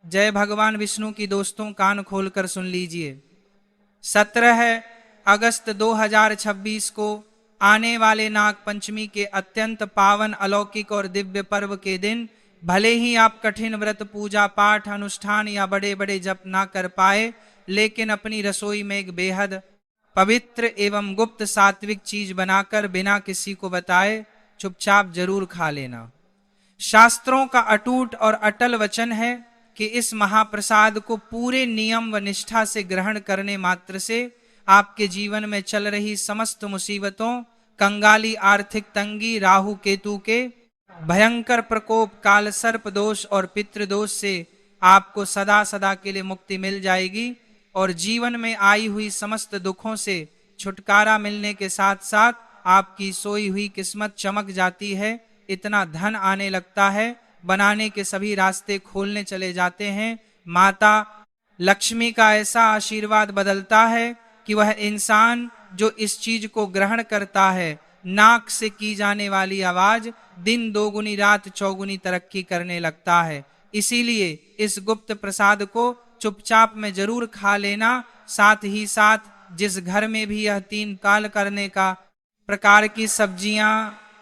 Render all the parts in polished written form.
जय भगवान विष्णु की दोस्तों, कान खोलकर सुन लीजिए। 17 अगस्त 2026 को आने वाले नाग पंचमी के अत्यंत पावन, अलौकिक और दिव्य पर्व के दिन भले ही आप कठिन व्रत, पूजा पाठ, अनुष्ठान या बड़े बड़े जप ना कर पाए, लेकिन अपनी रसोई में एक बेहद पवित्र एवं गुप्त सात्विक चीज बनाकर बिना किसी को बताए चुपचाप जरूर खा लेना। शास्त्रों का अटूट और अटल वचन है कि इस महाप्रसाद को पूरे नियम व निष्ठा से ग्रहण करने मात्र से आपके जीवन में चल रही समस्त मुसीबतों, कंगाली, आर्थिक तंगी, राहु केतु के भयंकर प्रकोप, काल सर्प दोष और पितृदोष से आपको सदा सदा के लिए मुक्ति मिल जाएगी और जीवन में आई हुई समस्त दुखों से छुटकारा मिलने के साथ साथ आपकी सोई हुई किस्मत चमक जाती है। इतना धन आने लगता है, बनाने के सभी रास्ते खोलने चले जाते हैं। माता लक्ष्मी का ऐसा आशीर्वाद बदलता है कि वह इंसान जो इस चीज को ग्रहण करता है, नाक से की जाने वाली आवाज दिन दोगुनी रात चौगुनी तरक्की करने लगता है। इसीलिए इस गुप्त प्रसाद को चुपचाप में जरूर खा लेना। साथ ही साथ जिस घर में भी यह 3 काल करने का प्रकार की सब्जियां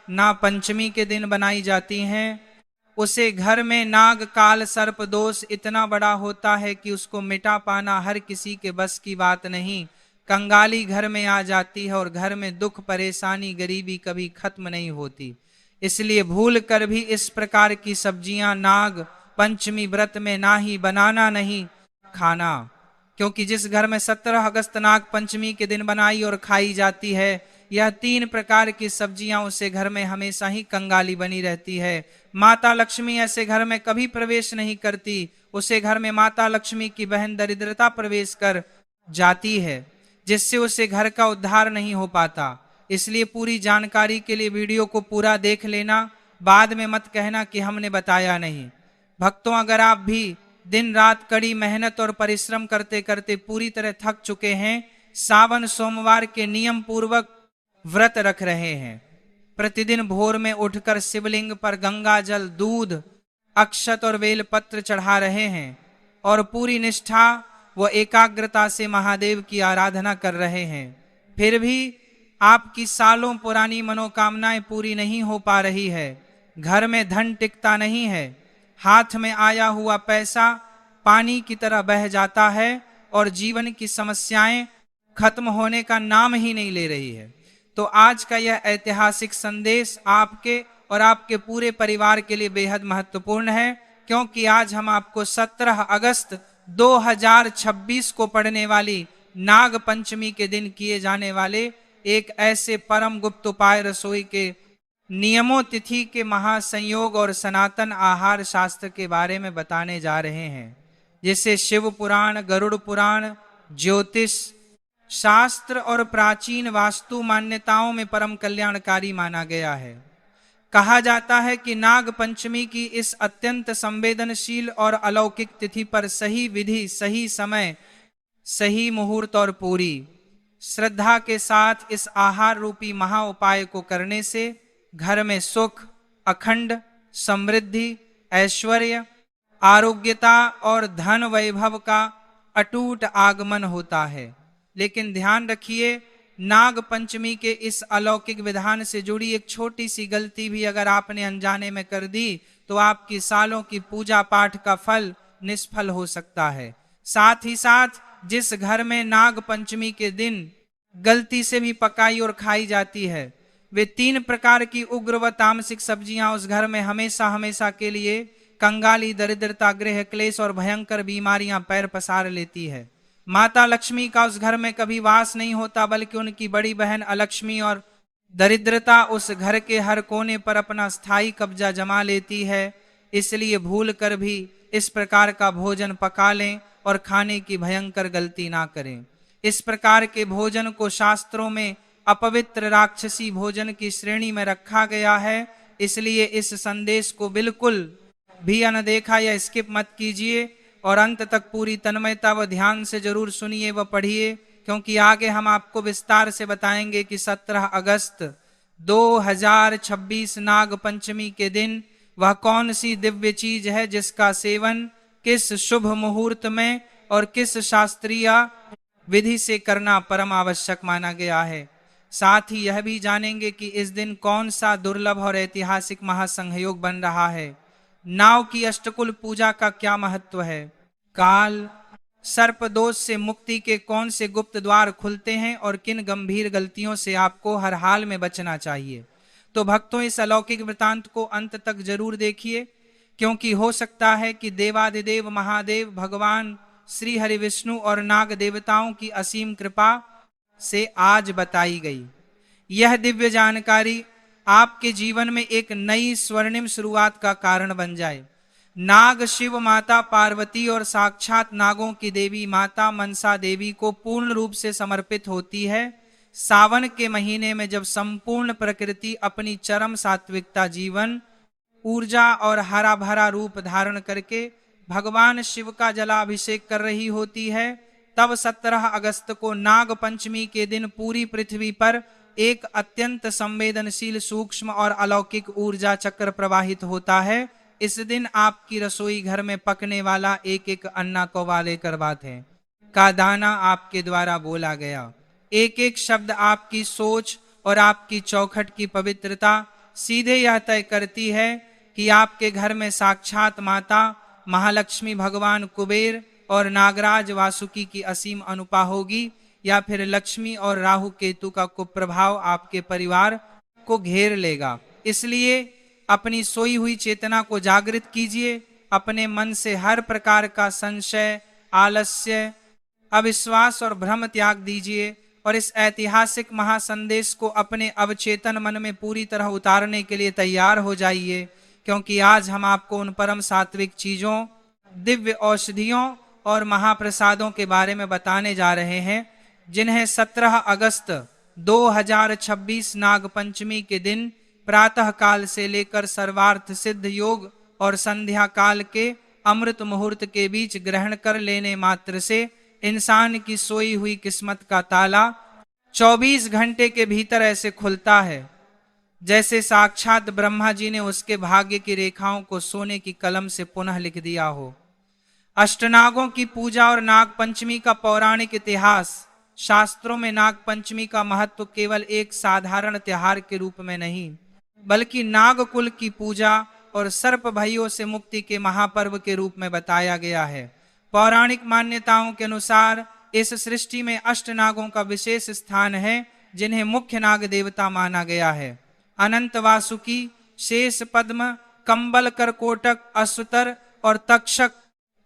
ना पंचमी के दिन बनाई जाती हैं, उसे घर में नाग, काल, सर्प दोष इतना बड़ा होता है कि उसको मिटा पाना हर किसी के बस की बात नहीं। कंगाली घर में आ जाती है और घर में दुख, परेशानी, गरीबी कभी खत्म नहीं होती। इसलिए भूल कर भी इस प्रकार की सब्जियां नाग पंचमी व्रत में ना ही बनाना, नहीं खाना। क्योंकि जिस घर में 17 अगस्त नाग पंचमी के दिन बनाई और खाई जाती है यह 3 प्रकार की सब्जियां, उसे घर में हमेशा ही कंगाली बनी रहती है। माता लक्ष्मी ऐसे घर में कभी प्रवेश नहीं करती, उसे घर में माता लक्ष्मी की बहन दरिद्रता प्रवेश कर जाती है, जिससे उसे घर का उद्धार नहीं हो पाता। इसलिए पूरी जानकारी के लिए वीडियो को पूरा देख लेना, बाद में मत कहना कि हमने बताया नहीं। भक्तों, अगर आप भी दिन रात कड़ी मेहनत और परिश्रम करते करते पूरी तरह थक चुके हैं, सावन सोमवार के नियम पूर्वक व्रत रख रहे हैं, प्रतिदिन भोर में उठकर शिवलिंग पर गंगा जल, दूध, अक्षत और बेलपत्र चढ़ा रहे हैं और पूरी निष्ठा व एकाग्रता से महादेव की आराधना कर रहे हैं, फिर भी आपकी सालों पुरानी मनोकामनाएं पूरी नहीं हो पा रही है, घर में धन टिकता नहीं है, हाथ में आया हुआ पैसा पानी की तरह बह जाता है और जीवन की समस्याएं खत्म होने का नाम ही नहीं ले रही है, तो आज का यह ऐतिहासिक संदेश आपके और आपके पूरे परिवार के लिए बेहद महत्वपूर्ण है। क्योंकि आज हम आपको 17 अगस्त 2026 को पड़ने वाली नाग पंचमी के दिन किए जाने वाले एक ऐसे परम गुप्त उपाय, रसोई के नियमों, तिथि के महासंयोग और सनातन आहार शास्त्र के बारे में बताने जा रहे हैं, जिसे शिव पुराण, गरुड़ पुराण, ज्योतिष शास्त्र और प्राचीन वास्तु मान्यताओं में परम कल्याणकारी माना गया है। कहा जाता है कि नाग पंचमी की इस अत्यंत संवेदनशील और अलौकिक तिथि पर सही विधि, सही समय, सही मुहूर्त और पूरी श्रद्धा के साथ इस आहार रूपी महा उपाय को करने से घर में सुख, अखंड समृद्धि, ऐश्वर्य, आरोग्यता और धन वैभव का अटूट आगमन होता है। लेकिन ध्यान रखिए, नाग पंचमी के इस अलौकिक विधान से जुड़ी एक छोटी सी गलती भी अगर आपने अनजाने में कर दी तो आपकी सालों की पूजा पाठ का फल निष्फल हो सकता है। साथ ही साथ जिस घर में नाग पंचमी के दिन गलती से भी पकाई और खाई जाती है, वे 3 प्रकार की उग्र व तामसिक सब्जियां उस घर में हमेशा हमेशा के लिए कंगाली, दरिद्रता, गृह क्लेश और भयंकर बीमारियां पैर पसार लेती है। माता लक्ष्मी का उस घर में कभी वास नहीं होता, बल्कि उनकी बड़ी बहन अलक्ष्मी और दरिद्रता उस घर के हर कोने पर अपना स्थायी कब्जा जमा लेती है। इसलिए भूल कर भी इस प्रकार का भोजन पका लें और खाने की भयंकर गलती ना करें। इस प्रकार के भोजन को शास्त्रों में अपवित्र राक्षसी भोजन की श्रेणी में रखा गया है। इसलिए इस संदेश को बिल्कुल भी अनदेखा या स्किप मत कीजिए और अंत तक पूरी तन्मयता व ध्यान से जरूर सुनिए व पढ़िए, क्योंकि आगे हम आपको विस्तार से बताएंगे कि 17 अगस्त 2026 नाग पंचमी के दिन वह कौन सी दिव्य चीज है जिसका सेवन किस शुभ मुहूर्त में और किस शास्त्रीय विधि से करना परम आवश्यक माना गया है। साथ ही यह भी जानेंगे कि इस दिन कौन सा दुर्लभ और ऐतिहासिक महासंयोग बन रहा है। नाव की अष्टकुल पूजा का क्या महत्व है। काल सर्प दोष से मुक्ति के कौन से गुप्त द्वार खुलते हैं और किन गंभीर गलतियों से आपको हर हाल में बचना चाहिए। तो भक्तों, इस अलौकिक वृतांत को अंत तक जरूर देखिए, क्योंकि हो सकता है कि देवादिदेव महादेव भगवान श्री हरि विष्णु और नाग देवताओं की असीम कृपा से आज बताई गई यह दिव्य जानकारी आपके जीवन में एक नई स्वर्णिम शुरुआत का कारण बन जाए। नाग शिव माता पार्वती और साक्षात नागों की देवी माता मनसा देवी को पूर्ण रूप से समर्पित होती है। सावन के महीने में जब संपूर्ण प्रकृति अपनी चरम सात्विकता, जीवन ऊर्जा और हरा भरा रूप धारण करके भगवान शिव का जलाभिषेक कर रही होती है, तब 17 अगस्त को नाग पंचमी के दिन पूरी पृथ्वी पर एक अत्यंत संवेदनशील, सूक्ष्म और अलौकिक ऊर्जा चक्र प्रवाहित होता है। इस दिन आपकी रसोई घर में पकने वाला एक एक अन्ना कौवाले करवाते हैं का दाना आपके द्वारा बोला गया एक एक शब्द आपकी सोच और आपकी चौखट की पवित्रता सीधे यह तय करती है कि आपके घर में साक्षात माता महालक्ष्मी, भगवान कुबेर और नागराज वासुकी की असीम अनुपा होगी, या फिर लक्ष्मी और राहु केतु का कुप्रभाव आपके परिवार को घेर लेगा। इसलिए अपनी सोई हुई चेतना को जागृत कीजिए, अपने मन से हर प्रकार का संशय, आलस्य, अविश्वास और भ्रम त्याग दीजिए और इस ऐतिहासिक महासंदेश को अपने अवचेतन मन में पूरी तरह उतारने के लिए तैयार हो जाइए, क्योंकि आज हम आपको उन परम सात्विक चीजों, दिव्य औषधियों और महाप्रसादों के बारे में बताने जा रहे हैं, जिन्हें 17 अगस्त 2026 नाग पंचमी के दिन प्रातः काल से लेकर सर्वार्थ सिद्ध योग और संध्या काल के अमृत मुहूर्त के बीच ग्रहण कर लेने मात्र से इंसान की सोई हुई किस्मत का ताला 24 घंटे के भीतर ऐसे खुलता है जैसे साक्षात ब्रह्मा जी ने उसके भाग्य की रेखाओं को सोने की कलम से पुनः लिख दिया हो। अष्टनागों की पूजा और नाग पंचमी का पौराणिक इतिहास। शास्त्रों में नाग पंचमी का महत्व केवल एक साधारण त्योहार के रूप में नहीं, बल्कि नाग कुल की पूजा और सर्प भयों से मुक्ति के महापर्व के रूप में बताया गया है। पौराणिक मान्यताओं के अनुसार इस सृष्टि में अष्टनागों का विशेष स्थान है, जिन्हें मुख्य नाग देवता माना गया है। अनंत वासुकी, शेष पद्म, कंबल करकोटक, असुतर और तक्षक।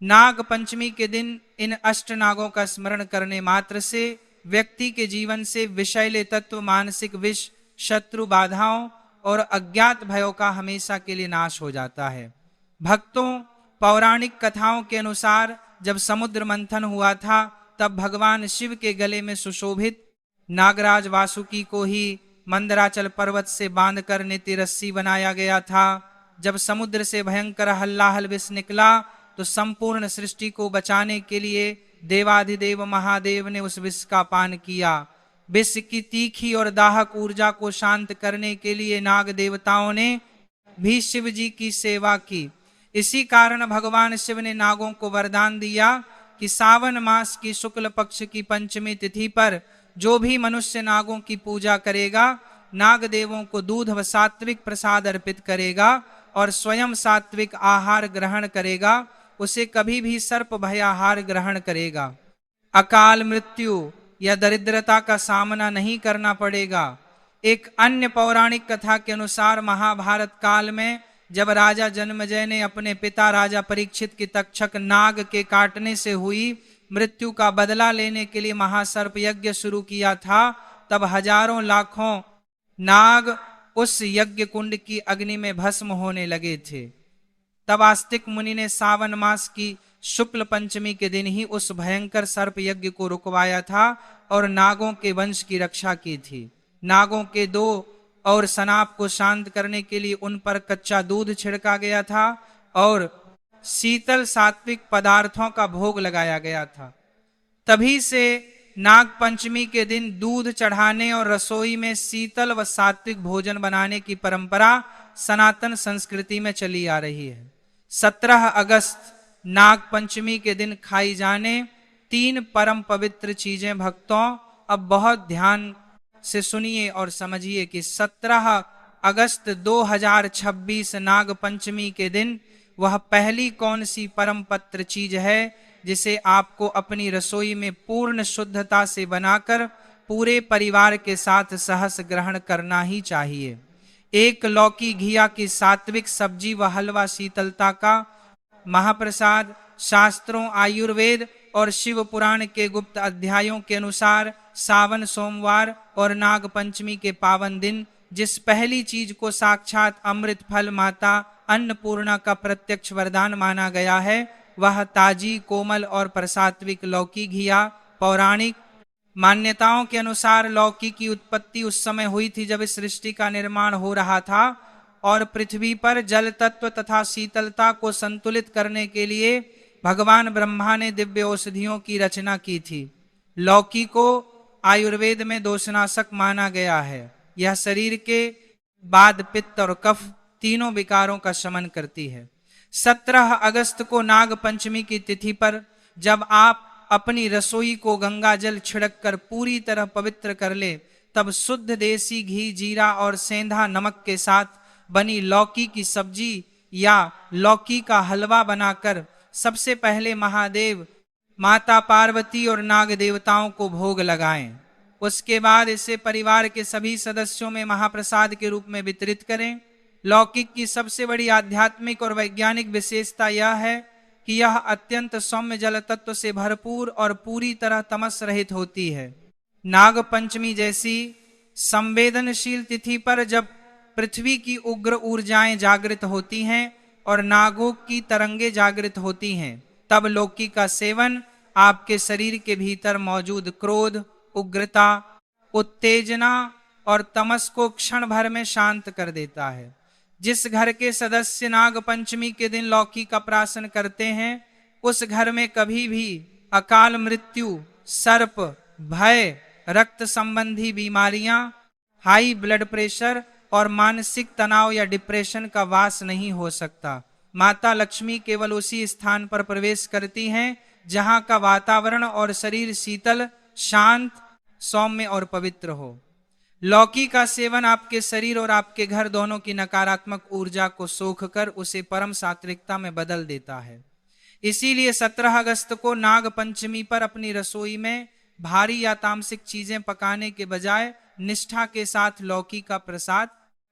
नाग पंचमी के दिन इन अष्टनागों का स्मरण करने मात्र से व्यक्ति के जीवन से विषैले तत्व, मानसिक विष, शत्रु बाधाओं और अज्ञात भयों का हमेशा के लिए नाश हो जाता है। भक्तों, पौराणिक कथाओं के अनुसार जब समुद्र मंथन हुआ था, तब भगवान शिव के गले में सुशोभित नागराज वासुकी को ही मंदराचल पर्वत से बांधकर नीति रस्सी बनाया गया था। जब समुद्र से भयंकर हल्लाहल विष निकला, तो संपूर्ण सृष्टि को बचाने के लिए देवाधिदेव महादेव ने उस विष का पान किया। विष की तीखी और दाहक ऊर्जा को शांत करने के लिए नाग देवताओं ने भी शिव जी की सेवा की। इसी कारण भगवान शिव ने नागों को वरदान दिया कि सावन मास की शुक्ल पक्ष की पंचमी तिथि पर जो भी मनुष्य नागों की पूजा करेगा, नाग देवों को दूध व सात्विक प्रसाद अर्पित करेगा और स्वयं सात्विक आहार ग्रहण करेगा, उसे कभी भी सर्प भयाहार ग्रहण करेगा, अकाल मृत्यु या दरिद्रता का सामना नहीं करना पड़ेगा। एक अन्य पौराणिक कथा के अनुसार महाभारत काल में जब राजा जन्मेजय ने अपने पिता राजा परीक्षित की तक्षक नाग के काटने से हुई मृत्यु का बदला लेने के लिए महासर्प यज्ञ शुरू किया था, तब हजारों लाखों नाग उस यज्ञ कुंड की अग्नि में भस्म होने लगे थे। तब आस्तिक मुनि ने सावन मास की शुक्ल पंचमी के दिन ही उस भयंकर सर्प यज्ञ को रुकवाया था और नागों के वंश की रक्षा की थी। नागों के दो और सनाप को शांत करने के लिए उन पर कच्चा दूध छिड़का गया था और शीतल सात्विक पदार्थों का भोग लगाया गया था। तभी से नाग पंचमी के दिन दूध चढ़ाने और रसोई में शीतल व सात्विक भोजन बनाने की परंपरा सनातन संस्कृति में चली आ रही है। 17 अगस्त नाग पंचमी के दिन खाई जाने 3 परम पवित्र चीजें भक्तों अब बहुत ध्यान से सुनिए और समझिए कि 17 अगस्त 2026 नाग पंचमी के दिन वह पहली कौन सी परम पवित्र चीज है जिसे आपको अपनी रसोई में पूर्ण शुद्धता से बनाकर पूरे परिवार के साथ सहस ग्रहण करना ही चाहिए। एक लौकी घिया की सात्विक सब्जी व हलवा शीतलता का महाप्रसाद। शास्त्रों, आयुर्वेद और शिव पुराण के गुप्त अध्यायों के अनुसार सावन सोमवार और नाग पंचमी के पावन दिन जिस पहली चीज को साक्षात अमृत फल माता अन्नपूर्णा का प्रत्यक्ष वरदान माना गया है वह ताजी, कोमल और प्रसात्विक लौकी घिया। पौराणिक मान्यताओं के अनुसार लौकी की उत्पत्ति उस समय हुई थी जब इस सृष्टि का निर्माण हो रहा था और पृथ्वी पर जल तत्व तथा शीतलता को संतुलित करने के लिए भगवान ब्रह्मा ने दिव्य औषधियों की रचना की थी। लौकी को आयुर्वेद में दोषनाशक माना गया है। यह शरीर के वात, पित्त और कफ तीनों विकारों का शमन करती है। 17 अगस्त को नाग पंचमी की तिथि पर जब आप अपनी रसोई को गंगा जल छिड़क कर पूरी तरह पवित्र कर ले तब शुद्ध देसी घी, जीरा और सेंधा नमक के साथ बनी लौकी की सब्जी या लौकी का हलवा बनाकर सबसे पहले महादेव, माता पार्वती और नाग देवताओं को भोग लगाएं। उसके बाद इसे परिवार के सभी सदस्यों में महाप्रसाद के रूप में वितरित करें। लौकी की सबसे बड़ी आध्यात्मिक और वैज्ञानिक विशेषता यह है कि यह अत्यंत सौम्य जल तत्व से भरपूर और पूरी तरह तमस रहित होती है। नाग पंचमी जैसी संवेदनशील तिथि पर जब पृथ्वी की उग्र ऊर्जाएं जागृत होती हैं और नागों की तरंगे जागृत होती हैं तब लौकी का सेवन आपके शरीर के भीतर मौजूद क्रोध, उग्रता, उत्तेजना और तमस को क्षण भर में शांत कर देता है। जिस घर के सदस्य नाग पंचमी के दिन लौकी का प्राशन करते हैं उस घर में कभी भी अकाल मृत्यु, सर्प, भय, रक्त संबंधी बीमारियां, हाई ब्लड प्रेशर और मानसिक तनाव या डिप्रेशन का वास नहीं हो सकता। माता लक्ष्मी केवल उसी स्थान पर प्रवेश करती हैं जहां का वातावरण और शरीर शीतल, शांत, सौम्य और पवित्र हो। लौकी का सेवन आपके शरीर और आपके घर दोनों की नकारात्मक ऊर्जा को सोख कर उसे परम सात्विकता में बदल देता है। इसीलिए 17 अगस्त को नाग पंचमी पर अपनी रसोई में भारी या तामसिक चीजें पकाने के बजाय निष्ठा के साथ लौकी का प्रसाद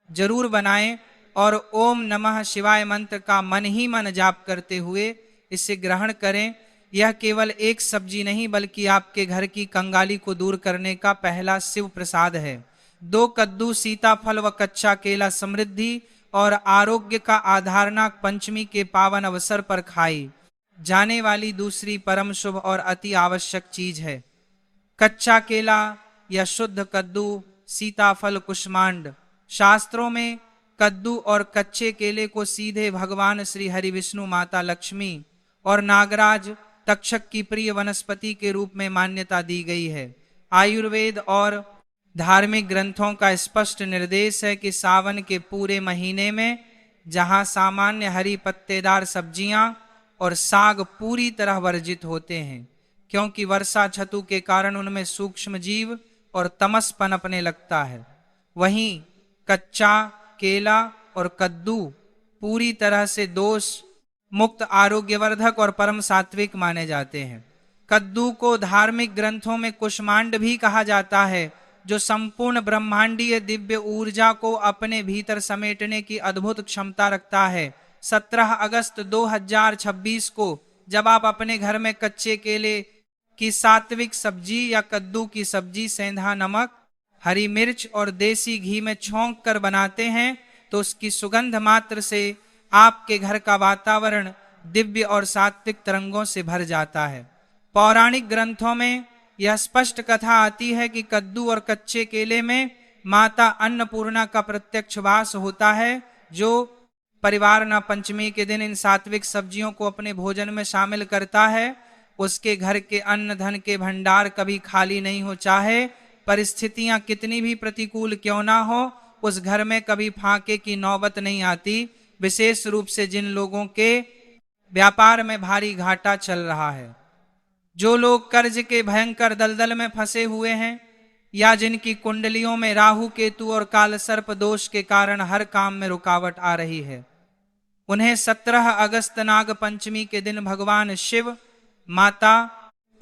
जरूर बनाएं और ओम नमः शिवाय मंत्र का मन ही मन जाप करते हुए इसे ग्रहण करें। यह केवल एक सब्जी नहीं बल्कि आपके घर की कंगाली को दूर करने का पहला शिव प्रसाद है। 2 कद्दू, सीताफल व कच्चा केला समृद्धि और आरोग्य का आधार नाग पंचमी के पावन अवसर पर खाई जाने वाली दूसरी परम शुभ और अति आवश्यक चीज है। कच्चा केला या शुद्ध कद्दू, सीताफल, कुष्मांड। शास्त्रों में कद्दू और कच्चे केले को सीधे भगवान श्री हरि विष्णु, माता लक्ष्मी और नागराज तक्षक की प्रिय वनस्पति के रूप में मान्यता दी गई है। आयुर्वेद और धार्मिक ग्रंथों का स्पष्ट निर्देश है कि सावन के पूरे महीने में जहां सामान्य हरी पत्तेदार सब्जियां और साग पूरी तरह वर्जित होते हैं क्योंकि वर्षा छतु के कारण उनमें सूक्ष्म जीव और तमस पनपने लगता है, वहीं कच्चा केला और कद्दू पूरी तरह से दोष मुक्त, आरोग्यवर्धक और परम सात्विक माने जाते हैं। कद्दू को धार्मिक ग्रंथों में कुष्मांड भी कहा जाता है जो संपूर्ण ब्रह्मांडीय दिव्य ऊर्जा को अपने भीतर समेटने की अद्भुत क्षमता रखता है। 17 अगस्त 2026 को जब आप अपने घर में कच्चे केले की सात्विक सब्जी या कद्दू की सब्जी सेंधा नमक, हरी मिर्च और देसी घी में छौंक कर बनाते हैं तो उसकी सुगंध मात्र से आपके घर का वातावरण दिव्य और सात्विक तरंगों से भर जाता है। पौराणिक ग्रंथों में यह स्पष्ट कथा आती है कि कद्दू और कच्चे केले में माता अन्नपूर्णा का प्रत्यक्ष वास होता है। जो परिवार न पंचमी के दिन इन सात्विक सब्जियों को अपने भोजन में शामिल करता है उसके घर के अन्न धन के भंडार कभी खाली नहीं हो। चाहे परिस्थितियां कितनी भी प्रतिकूल क्यों ना हो, उस घर में कभी फाके की नौबत नहीं आती। विशेष रूप से जिन लोगों के व्यापार में भारी घाटा चल रहा है। जो लोग कर्ज के भयंकर दलदल में फंसे हुए हैं या जिनकी कुंडलियों में राहु केतु और काल सर्प दोष के कारण हर काम में रुकावट आ रही है, उन्हें 17 अगस्त नाग पंचमी के दिन भगवान शिव, माता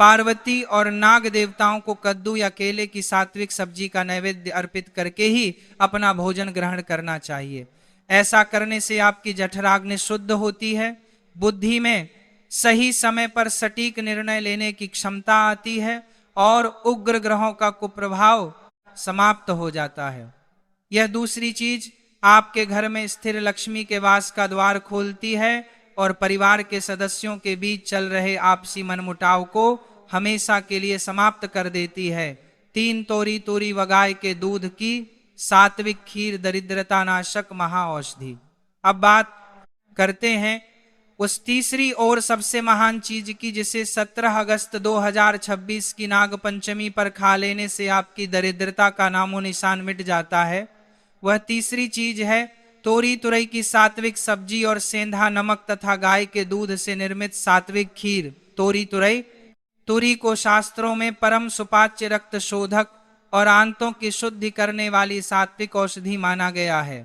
पार्वती और नाग देवताओं को कद्दू या केले की सात्विक सब्जी का नैवेद्य अर्पित करके ही अपना भोजन ग्रहण करना चाहिए। ऐसा करने से आपकी जठराग्नि शुद्ध होती है, बुद्धि में सही समय पर सटीक निर्णय लेने की क्षमता आती है और उग्र ग्रहों का कुप्रभाव समाप्त हो जाता है। यह दूसरी चीज आपके घर में स्थिर लक्ष्मी के वास का द्वार खोलती है और परिवार के सदस्यों के बीच चल रहे आपसी मनमुटाव को हमेशा के लिए समाप्त कर देती है। 3 तोरी तोरी व गाय के दूध की सात्विक खीर दरिद्रता नाशक महाऔषधि। अब बात करते हैं उस तीसरी और सबसे महान चीज की, जिसे 17 अगस्त 2026 की नाग पंचमी पर खा लेने से आपकी दरिद्रता का नामो निशान मिट जाता है। वह तीसरी चीज है तोरी तुरई की सात्विक सब्जी और सेंधा नमक तथा गाय के दूध से निर्मित सात्विक खीर। तोरी तुरई, तुरी को शास्त्रों में परम सुपाच्य रक्त शोधक और आंतों की शुद्धि करने वाली सात्विक औषधि माना गया है।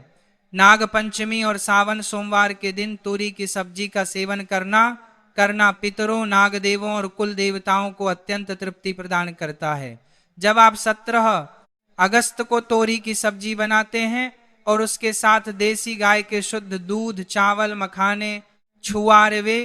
नाग पंचमी और सावन सोमवार के दिन तुरी की सब्जी का सेवन करना पितरों, नागदेवों और कुल देवताओं को अत्यंत तृप्ति प्रदान करता है। जब आप 17 अगस्त को तोरी की सब्जी बनाते हैं और उसके साथ देसी गाय के शुद्ध दूध, चावल, मखाने, छुआरवे,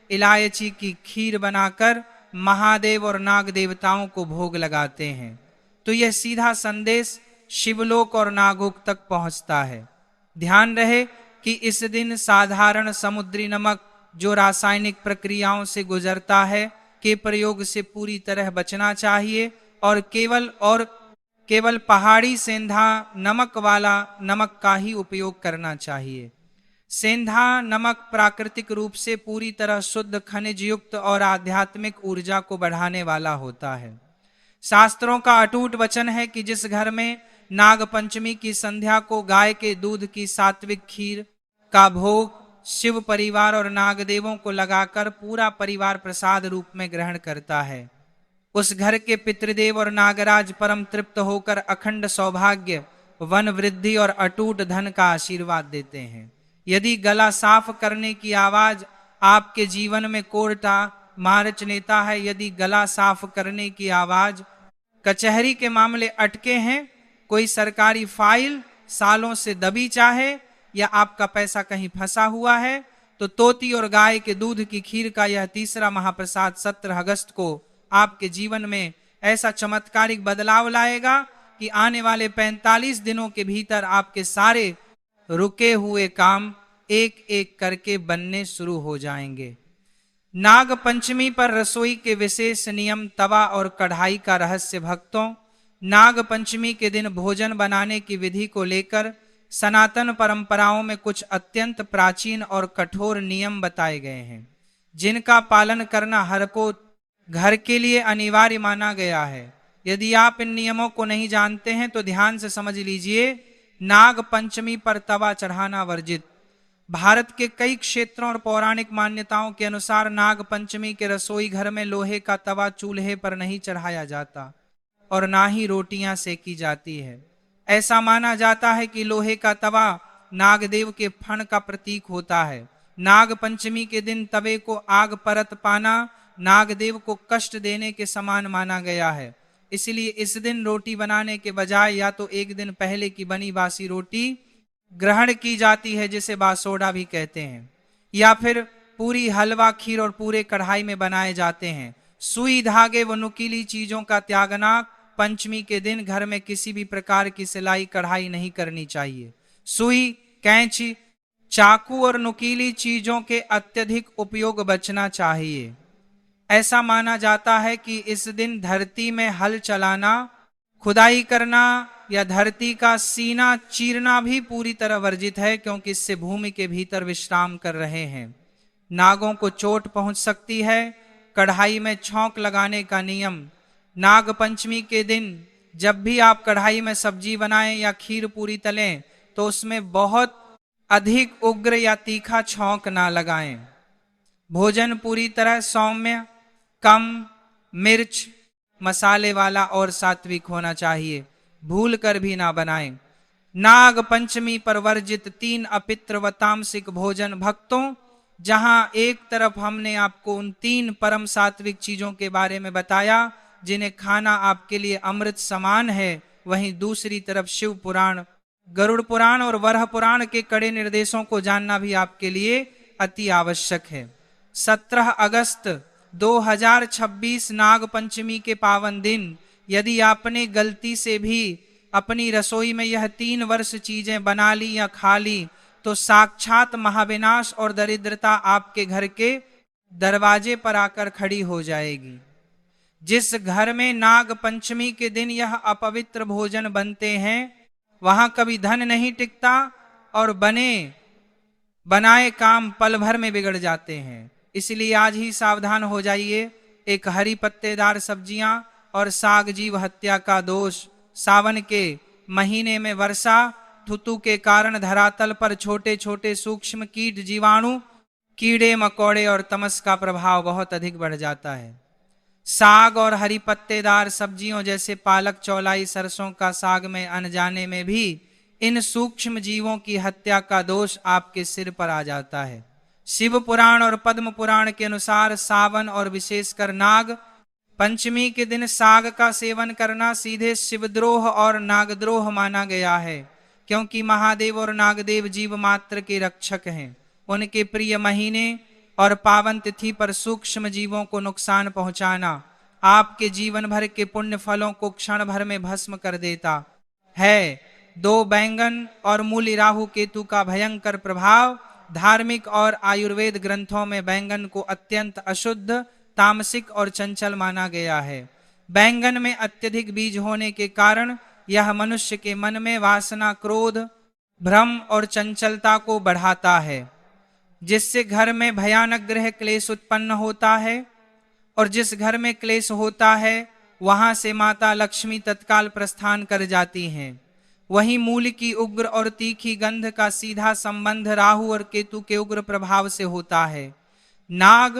इलायची की खीर बनाकर महादेव और नाग देवताओं को भोग लगाते हैं, तो यह सीधा संदेश शिवलोक और नागोक तक पहुंचता है। ध्यान रहे कि इस दिन साधारण समुद्री नमक जो रासायनिक प्रक्रियाओं से गुजरता है के प्रयोग से पूरी तरह बचना चाहिए और केवल पहाड़ी सेंधा नमक वाला नमक का ही उपयोग करना चाहिए। सेंधा नमक प्राकृतिक रूप से पूरी तरह शुद्ध, खनिज युक्त और आध्यात्मिक ऊर्जा को बढ़ाने वाला होता है। शास्त्रों का अटूट वचन है कि जिस घर में नाग पंचमी की संध्या को गाय के दूध की सात्विक खीर का भोग शिव परिवार और नागदेवों को लगाकर पूरा परिवार प्रसाद रूप में ग्रहण करता है, उस घर के पितृदेव और नागराज परम तृप्त होकर अखंड सौभाग्य, वन वृद्धि और अटूट धन का आशीर्वाद देते हैं। यदि गला साफ करने की आवाज आपके जीवन में कोर्टा मार्च नेता है, यदि गला साफ करने की आवाज, कचहरी के मामले अटके हैं, कोई सरकारी फाइल सालों से दबी चाहे या आपका पैसा कहीं फंसा हुआ है, तो तोती और गाय के दूध की खीर का यह तीसरा महाप्रसाद 17 अगस्त को आपके जीवन में ऐसा चमत्कारिक बदलाव लाएगा कि आने वाले 45 दिनों के भीतर आपके सारे रुके हुए काम एक एक करके बनने शुरू हो जाएंगे। नाग पंचमी पर रसोई के विशेष नियम, तवा और कढ़ाई का रहस्य। भक्तों, नाग पंचमी के दिन भोजन बनाने की विधि को लेकर सनातन परंपराओं में कुछ अत्यंत प्राचीन और कठोर नियम बताए गए हैं, जिनका पालन करना हर को घर के लिए अनिवार्य माना गया है। यदि आप इन नियमों को नहीं जानते हैं तो ध्यान से समझ लीजिए। नाग पंचमी पर तवा चढ़ाना वर्जित। भारत के कई क्षेत्रों और पौराणिक मान्यताओं के अनुसार नाग पंचमी के रसोई घर में लोहे का तवा चूल्हे पर नहीं चढ़ाया जाता और ना ही रोटियां सेकी जाती है। ऐसा माना जाता है कि लोहे का तवा नागदेव के फण का प्रतीक होता है। नाग पंचमी के दिन तवे को आग परत पाना नागदेव को कष्ट देने के समान माना गया है। इसलिए इस दिन रोटी बनाने के बजाय या तो एक दिन पहले की बनी बासी रोटी ग्रहण की जाती है, जिसे बासोडा भी कहते हैं, या फिर पूरी, हलवा, खीर और पूरे कढ़ाई में बनाए जाते हैं। सुई, धागे व नुकीली चीजों का त्यागना। पंचमी के दिन घर में किसी भी प्रकार की सिलाई कढ़ाई नहीं करनी चाहिए। सुई, कैंची, चाकू और नुकीली चीजों के अत्यधिक उपयोग बचना चाहिए। ऐसा माना जाता है कि इस दिन धरती में हल चलाना, खुदाई करना या धरती का सीना चीरना भी पूरी तरह वर्जित है, क्योंकि इससे भूमि के भीतर विश्राम कर रहे हैं। नागों को चोट पहुंच सकती है। कढ़ाई में छौंक लगाने का नियम। नाग पंचमी के दिन जब भी आप कढ़ाई में सब्जी बनाएं या खीर पूरी तलें तो उसमें बहुत अधिक उग्र या तीखा छौंक ना लगाएं। भोजन पूरी तरह सौम्य, कम मिर्च मसाले वाला और सात्विक होना चाहिए, भूल कर भी ना बनाएं। नाग पंचमी पर वर्जित 3 अपित्र व तामसिक भोजन। भक्तों, जहां एक तरफ हमने आपको उन 3 परम सात्विक चीजों के बारे में बताया जिन्हें खाना आपके लिए अमृत समान है, वहीं दूसरी तरफ शिव पुराण, गरुड़ पुराण और वराह पुराण के कड़े निर्देशों को जानना भी आपके लिए अति आवश्यक है। 17 अगस्त 2026 नाग पंचमी के पावन दिन यदि आपने गलती से भी अपनी रसोई में यह 3 वर्ष चीजें बना ली या खा ली तो साक्षात महाविनाश और दरिद्रता आपके घर के दरवाजे पर आकर खड़ी हो जाएगी। जिस घर में नाग पंचमी के दिन यह अपवित्र भोजन बनते हैं वहां कभी धन नहीं टिकता और बनाए काम पल भर में बिगड़ जाते हैं। इसलिए आज ही सावधान हो जाइए। एक हरी पत्तेदार सब्जियां और साग जीव हत्या का दोष। सावन के महीने में वर्षा ऋतु के कारण धरातल पर छोटे छोटे सूक्ष्म कीट, जीवाणु, कीड़े मकोड़े और तमस का प्रभाव बहुत अधिक बढ़ जाता है। साग और हरी पत्तेदार सब्जियों जैसे पालक, चौलाई, सरसों का साग में अनजाने में भी इन सूक्ष्म जीवों की हत्या का दोष आपके सिर पर आ जाता है। शिव पुराण और पद्म पुराण के अनुसार सावन और विशेषकर नाग पंचमी के दिन साग का सेवन करना सीधे शिवद्रोह और नागद्रोह माना गया है, क्योंकि महादेव और नागदेव जीव मात्र के रक्षक हैं। उनके प्रिय महीने और पावन तिथि पर सूक्ष्म जीवों को नुकसान पहुंचाना आपके जीवन भर के पुण्य फलों को क्षण भर में भस्म कर देता है। 2 बैंगन और मूली राहु केतु का भयंकर प्रभाव। धार्मिक और आयुर्वेद ग्रंथों में बैंगन को अत्यंत अशुद्ध, तामसिक और चंचल माना गया है। बैंगन में अत्यधिक बीज होने के कारण यह मनुष्य के मन में वासना, क्रोध, भ्रम और चंचलता को बढ़ाता है, जिससे घर में भयानक ग्रह क्लेश उत्पन्न होता है। और जिस घर में क्लेश होता है वहां से माता लक्ष्मी तत्काल प्रस्थान कर जाती हैं। वहीं मूल की उग्र और तीखी गंध का सीधा संबंध राहु और केतु के उग्र प्रभाव से होता है। नाग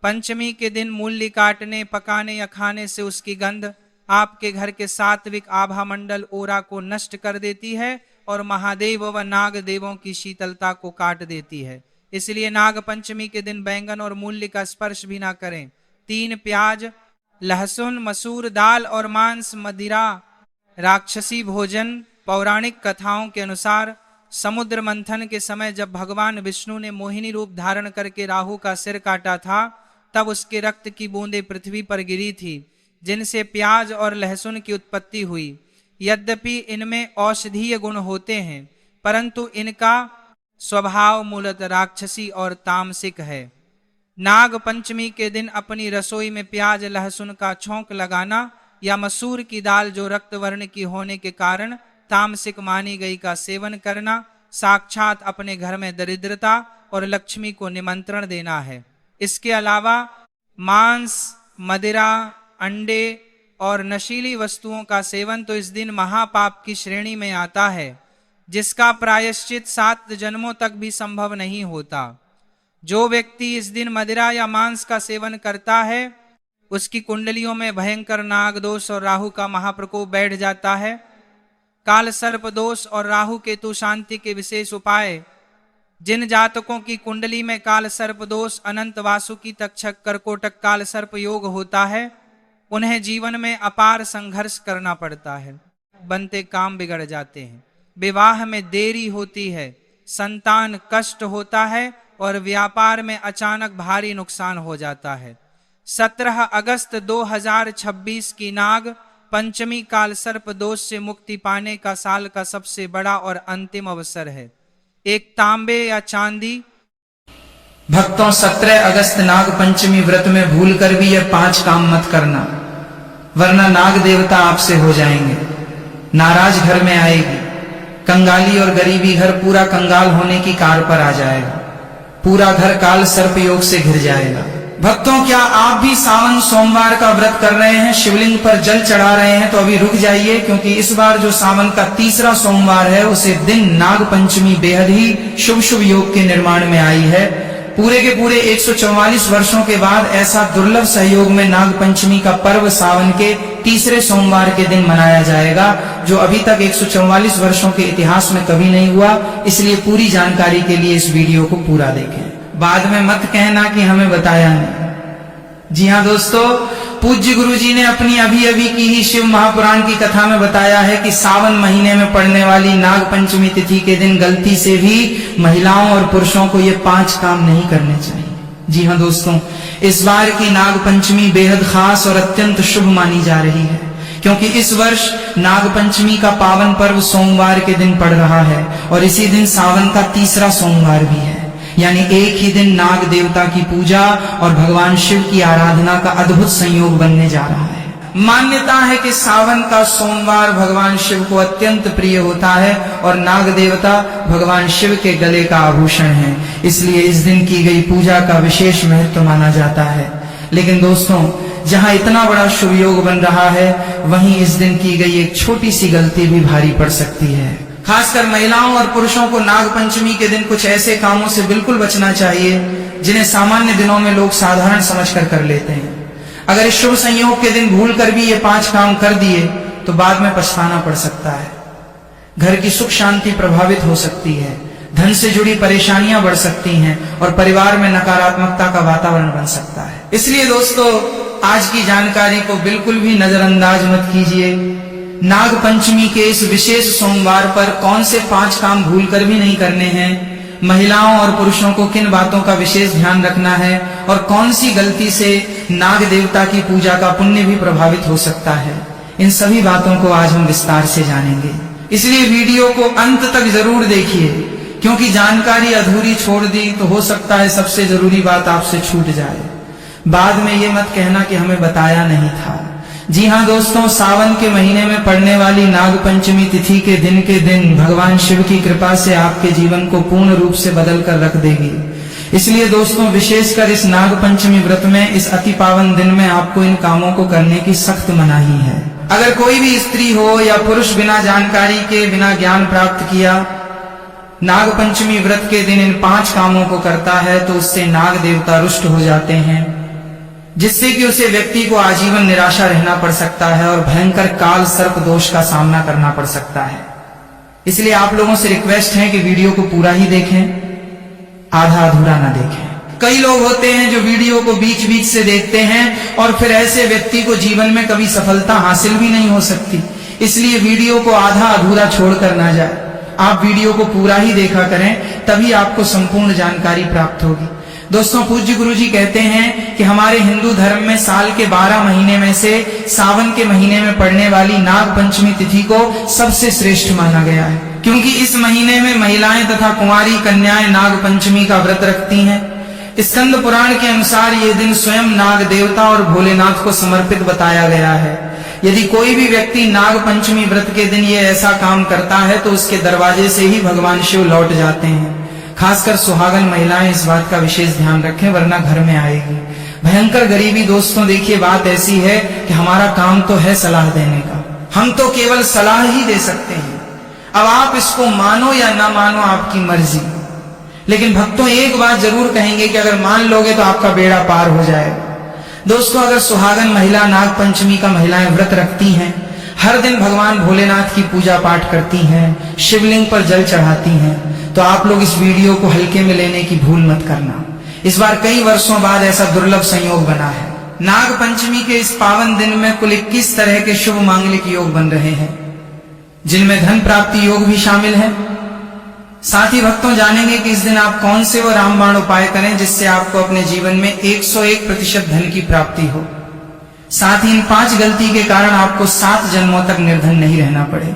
पंचमी के दिन मूली काटने, पकाने या खाने से उसकी गंध आपके घर के सात्विक आभा मंडल ओरा को नष्ट कर देती है और महादेव व नाग देवों की शीतलता को काट देती है। इसलिए नाग पंचमी के दिन बैंगन और मूली का स्पर्श भी ना करें। 3 प्याज, लहसुन, मसूर दाल और मांस मदिरा राक्षसी भोजन। पौराणिक कथाओं के अनुसार समुद्र मंथन के समय जब भगवान विष्णु ने मोहिनी रूप धारण करके राहु का सिर काटा था तब उसके रक्त की बूंदें पृथ्वी पर गिरी थी, जिनसे प्याज और लहसुन की उत्पत्ति हुई। यद्यपि इनमें औषधीय गुण होते हैं परंतु इनका स्वभाव मूलतः राक्षसी और तामसिक है। नाग पंचमी के दिन अपनी रसोई में प्याज लहसुन का छौंक लगाना या मसूर की दाल जो रक्त वर्ण की होने के कारण तामसिक मानी गई का सेवन करना साक्षात अपने घर में दरिद्रता और लक्ष्मी को निमंत्रण देना है। इसके अलावा मांस, मदिरा, अंडे और नशीली वस्तुओं का सेवन तो इस दिन महापाप की श्रेणी में आता है, जिसका प्रायश्चित 7 जन्मों तक भी संभव नहीं होता। जो व्यक्ति इस दिन मदिरा या मांस का सेवन करता है उसकी कुंडलियों में भयंकर नाग दोष और राहु का महाप्रकोप बैठ जाता है। काल सर्प दोष और राहु केतु शांति के विशेष उपाय। जिन जातकों की कुंडली में काल सर्प दोष, अनंत वासुकी, तक्षक, कर्कोटक काल सर्प योग होता है उन्हें जीवन में अपार संघर्ष करना पड़ता है। बनते काम बिगड़ जाते हैं, विवाह में देरी होती है, संतान कष्ट होता है और व्यापार में अचानक भारी नुकसान हो जाता है। 17 अगस्त 2026 की नाग पंचमी काल सर्प दोष से मुक्ति पाने का साल का सबसे बड़ा और अंतिम अवसर है। एक तांबे या चांदी। भक्तों, 17 अगस्त नाग पंचमी व्रत में भूलकर भी यह 5 काम मत करना, वरना नाग देवता आपसे हो जाएंगे। नाराज घर में आएगी, कंगाली और गरीबी घर पूरा कंगाल होने की कार पर आ जाएगा, पूरा घर काल सर्प योग से घिर जाएगा। भक्तों, क्या आप भी सावन सोमवार का व्रत कर रहे हैं, शिवलिंग पर जल चढ़ा रहे हैं, तो अभी रुक जाइए, क्योंकि इस बार जो सावन का 3रा सोमवार है उसे दिन नाग पंचमी बेहद ही शुभ योग के निर्माण में आई है। पूरे के पूरे 144 वर्षों के बाद ऐसा दुर्लभ सहयोग में नाग पंचमी का पर्व सावन के तीसरे सोमवार के दिन मनाया जाएगा, जो अभी तक 144 वर्षों के इतिहास में कभी नहीं हुआ। इसलिए पूरी जानकारी के लिए इस वीडियो को पूरा देखें, बाद में मत कहना कि हमें बताया नहीं। जी हाँ दोस्तों, पूज्य गुरु जी ने अपनी अभी अभी की ही शिव महापुराण की कथा में बताया है कि सावन महीने में पड़ने वाली नाग पंचमी तिथि के दिन गलती से भी महिलाओं और पुरुषों को ये 5 काम नहीं करने चाहिए। जी हाँ दोस्तों, इस बार की नाग पंचमी बेहद खास और अत्यंत शुभ मानी जा रही है, क्योंकि इस वर्ष नाग पंचमी का पावन पर्व सोमवार के दिन पड़ रहा है और इसी दिन सावन का तीसरा सोमवार भी है। यानी एक ही दिन नाग देवता की पूजा और भगवान शिव की आराधना का अद्भुत संयोग बनने जा रहा है। मान्यता है कि सावन का सोमवार भगवान शिव को अत्यंत प्रिय होता है और नाग देवता भगवान शिव के गले का आभूषण है, इसलिए इस दिन की गई पूजा का विशेष महत्व माना जाता है। लेकिन दोस्तों, जहां इतना बड़ा शुभ योग बन रहा है, वहीं इस दिन की गई एक छोटी सी गलती भी भारी पड़ सकती है। खासकर महिलाओं और पुरुषों को नाग पंचमी के दिन कुछ ऐसे कामों से बिल्कुल बचना चाहिए जिन्हें सामान्य दिनों में लोग साधारण समझकर कर लेते हैं। अगर इस शुभ संयोग के दिन भूल कर भी ये 5 काम कर दिए तो बाद में पछताना पड़ सकता है। घर की सुख शांति प्रभावित हो सकती है, धन से जुड़ी परेशानियां बढ़ सकती हैं और परिवार में नकारात्मकता का वातावरण बन सकता है। इसलिए दोस्तों, आज की जानकारी को बिल्कुल भी नजरअंदाज मत कीजिए। नाग पंचमी के इस विशेष सोमवार पर कौन से 5 काम भूलकर भी नहीं करने हैं, महिलाओं और पुरुषों को किन बातों का विशेष ध्यान रखना है और कौन सी गलती से नाग देवता की पूजा का पुण्य भी प्रभावित हो सकता है, इन सभी बातों को आज हम विस्तार से जानेंगे। इसलिए वीडियो को अंत तक जरूर देखिए, क्योंकि जानकारी अधूरी छोड़ दी तो हो सकता है सबसे जरूरी बात आपसे छूट जाए। बाद में ये मत कहना कि हमें बताया नहीं था। जी हाँ दोस्तों, सावन के महीने में पड़ने वाली नाग पंचमी तिथि के दिन भगवान शिव की कृपा से आपके जीवन को पूर्ण रूप से बदल कर रख देगी। इसलिए दोस्तों, विशेषकर इस नाग पंचमी व्रत में, इस अति पावन दिन में आपको इन कामों को करने की सख्त मनाही है। अगर कोई भी स्त्री हो या पुरुष बिना जानकारी के, बिना ज्ञान प्राप्त किया नाग पंचमी व्रत के दिन इन 5 कामों को करता है तो उससे नाग देवता रुष्ट हो जाते हैं, जिससे कि उसे व्यक्ति को आजीवन निराशा रहना पड़ सकता है और भयंकर काल सर्प दोष का सामना करना पड़ सकता है। इसलिए आप लोगों से रिक्वेस्ट है कि वीडियो को पूरा ही देखें, आधा अधूरा ना देखें। कई लोग होते हैं जो वीडियो को बीच बीच से देखते हैं और फिर ऐसे व्यक्ति को जीवन में कभी सफलता हासिल भी नहीं हो सकती। इसलिए वीडियो को आधा अधूरा छोड़कर ना जाए, आप वीडियो को पूरा ही देखा करें, तभी आपको संपूर्ण जानकारी प्राप्त होगी। दोस्तों, पूज्य गुरु जी कहते हैं कि हमारे हिंदू धर्म में साल के 12 महीने में से सावन के महीने में पड़ने वाली नाग पंचमी तिथि को सबसे श्रेष्ठ माना गया है, क्योंकि इस महीने में महिलाएं तथा कुंवारी कन्याएं नाग पंचमी का व्रत रखती हैं। स्कंद पुराण के अनुसार ये दिन स्वयं नाग देवता और भोलेनाथ को समर्पित बताया गया है। यदि कोई भी व्यक्ति नाग पंचमी व्रत के दिन ये ऐसा काम करता है तो उसके दरवाजे से ही भगवान शिव लौट जाते हैं। खासकर सुहागन महिलाएं इस बात का विशेष ध्यान रखें, वरना घर में आएगी भयंकर गरीबी। दोस्तों देखिए, बात ऐसी है कि हमारा काम तो है सलाह देने का, हम तो केवल सलाह ही दे सकते हैं। अब आप इसको मानो या ना मानो, आपकी मर्जी। लेकिन भक्तों, एक बात जरूर कहेंगे कि अगर मान लोगे तो आपका बेड़ा पार हो जाएगा। दोस्तों, अगर सुहागन महिला नाग पंचमी का महिलाएं व्रत रखती हैं, हर दिन भगवान भोलेनाथ की पूजा पाठ करती हैं, शिवलिंग पर जल चढ़ाती हैं, तो आप लोग इस वीडियो को हल्के में लेने की भूल मत करना। इस बार कई वर्षों बाद ऐसा दुर्लभ संयोग बना है। नाग पंचमी के इस पावन दिन में कुल 21 तरह के शुभ मांगलिक योग बन रहे हैं, जिनमें धन प्राप्ति योग भी शामिल है। साथ ही भक्तों जानेंगे कि इस दिन आप कौन से वो रामबाण उपाय करें जिससे आपको अपने जीवन में 101% धन की प्राप्ति हो। साथ ही इन 5 गलती के कारण आपको 7 जन्मों तक निर्धन नहीं रहना पड़े,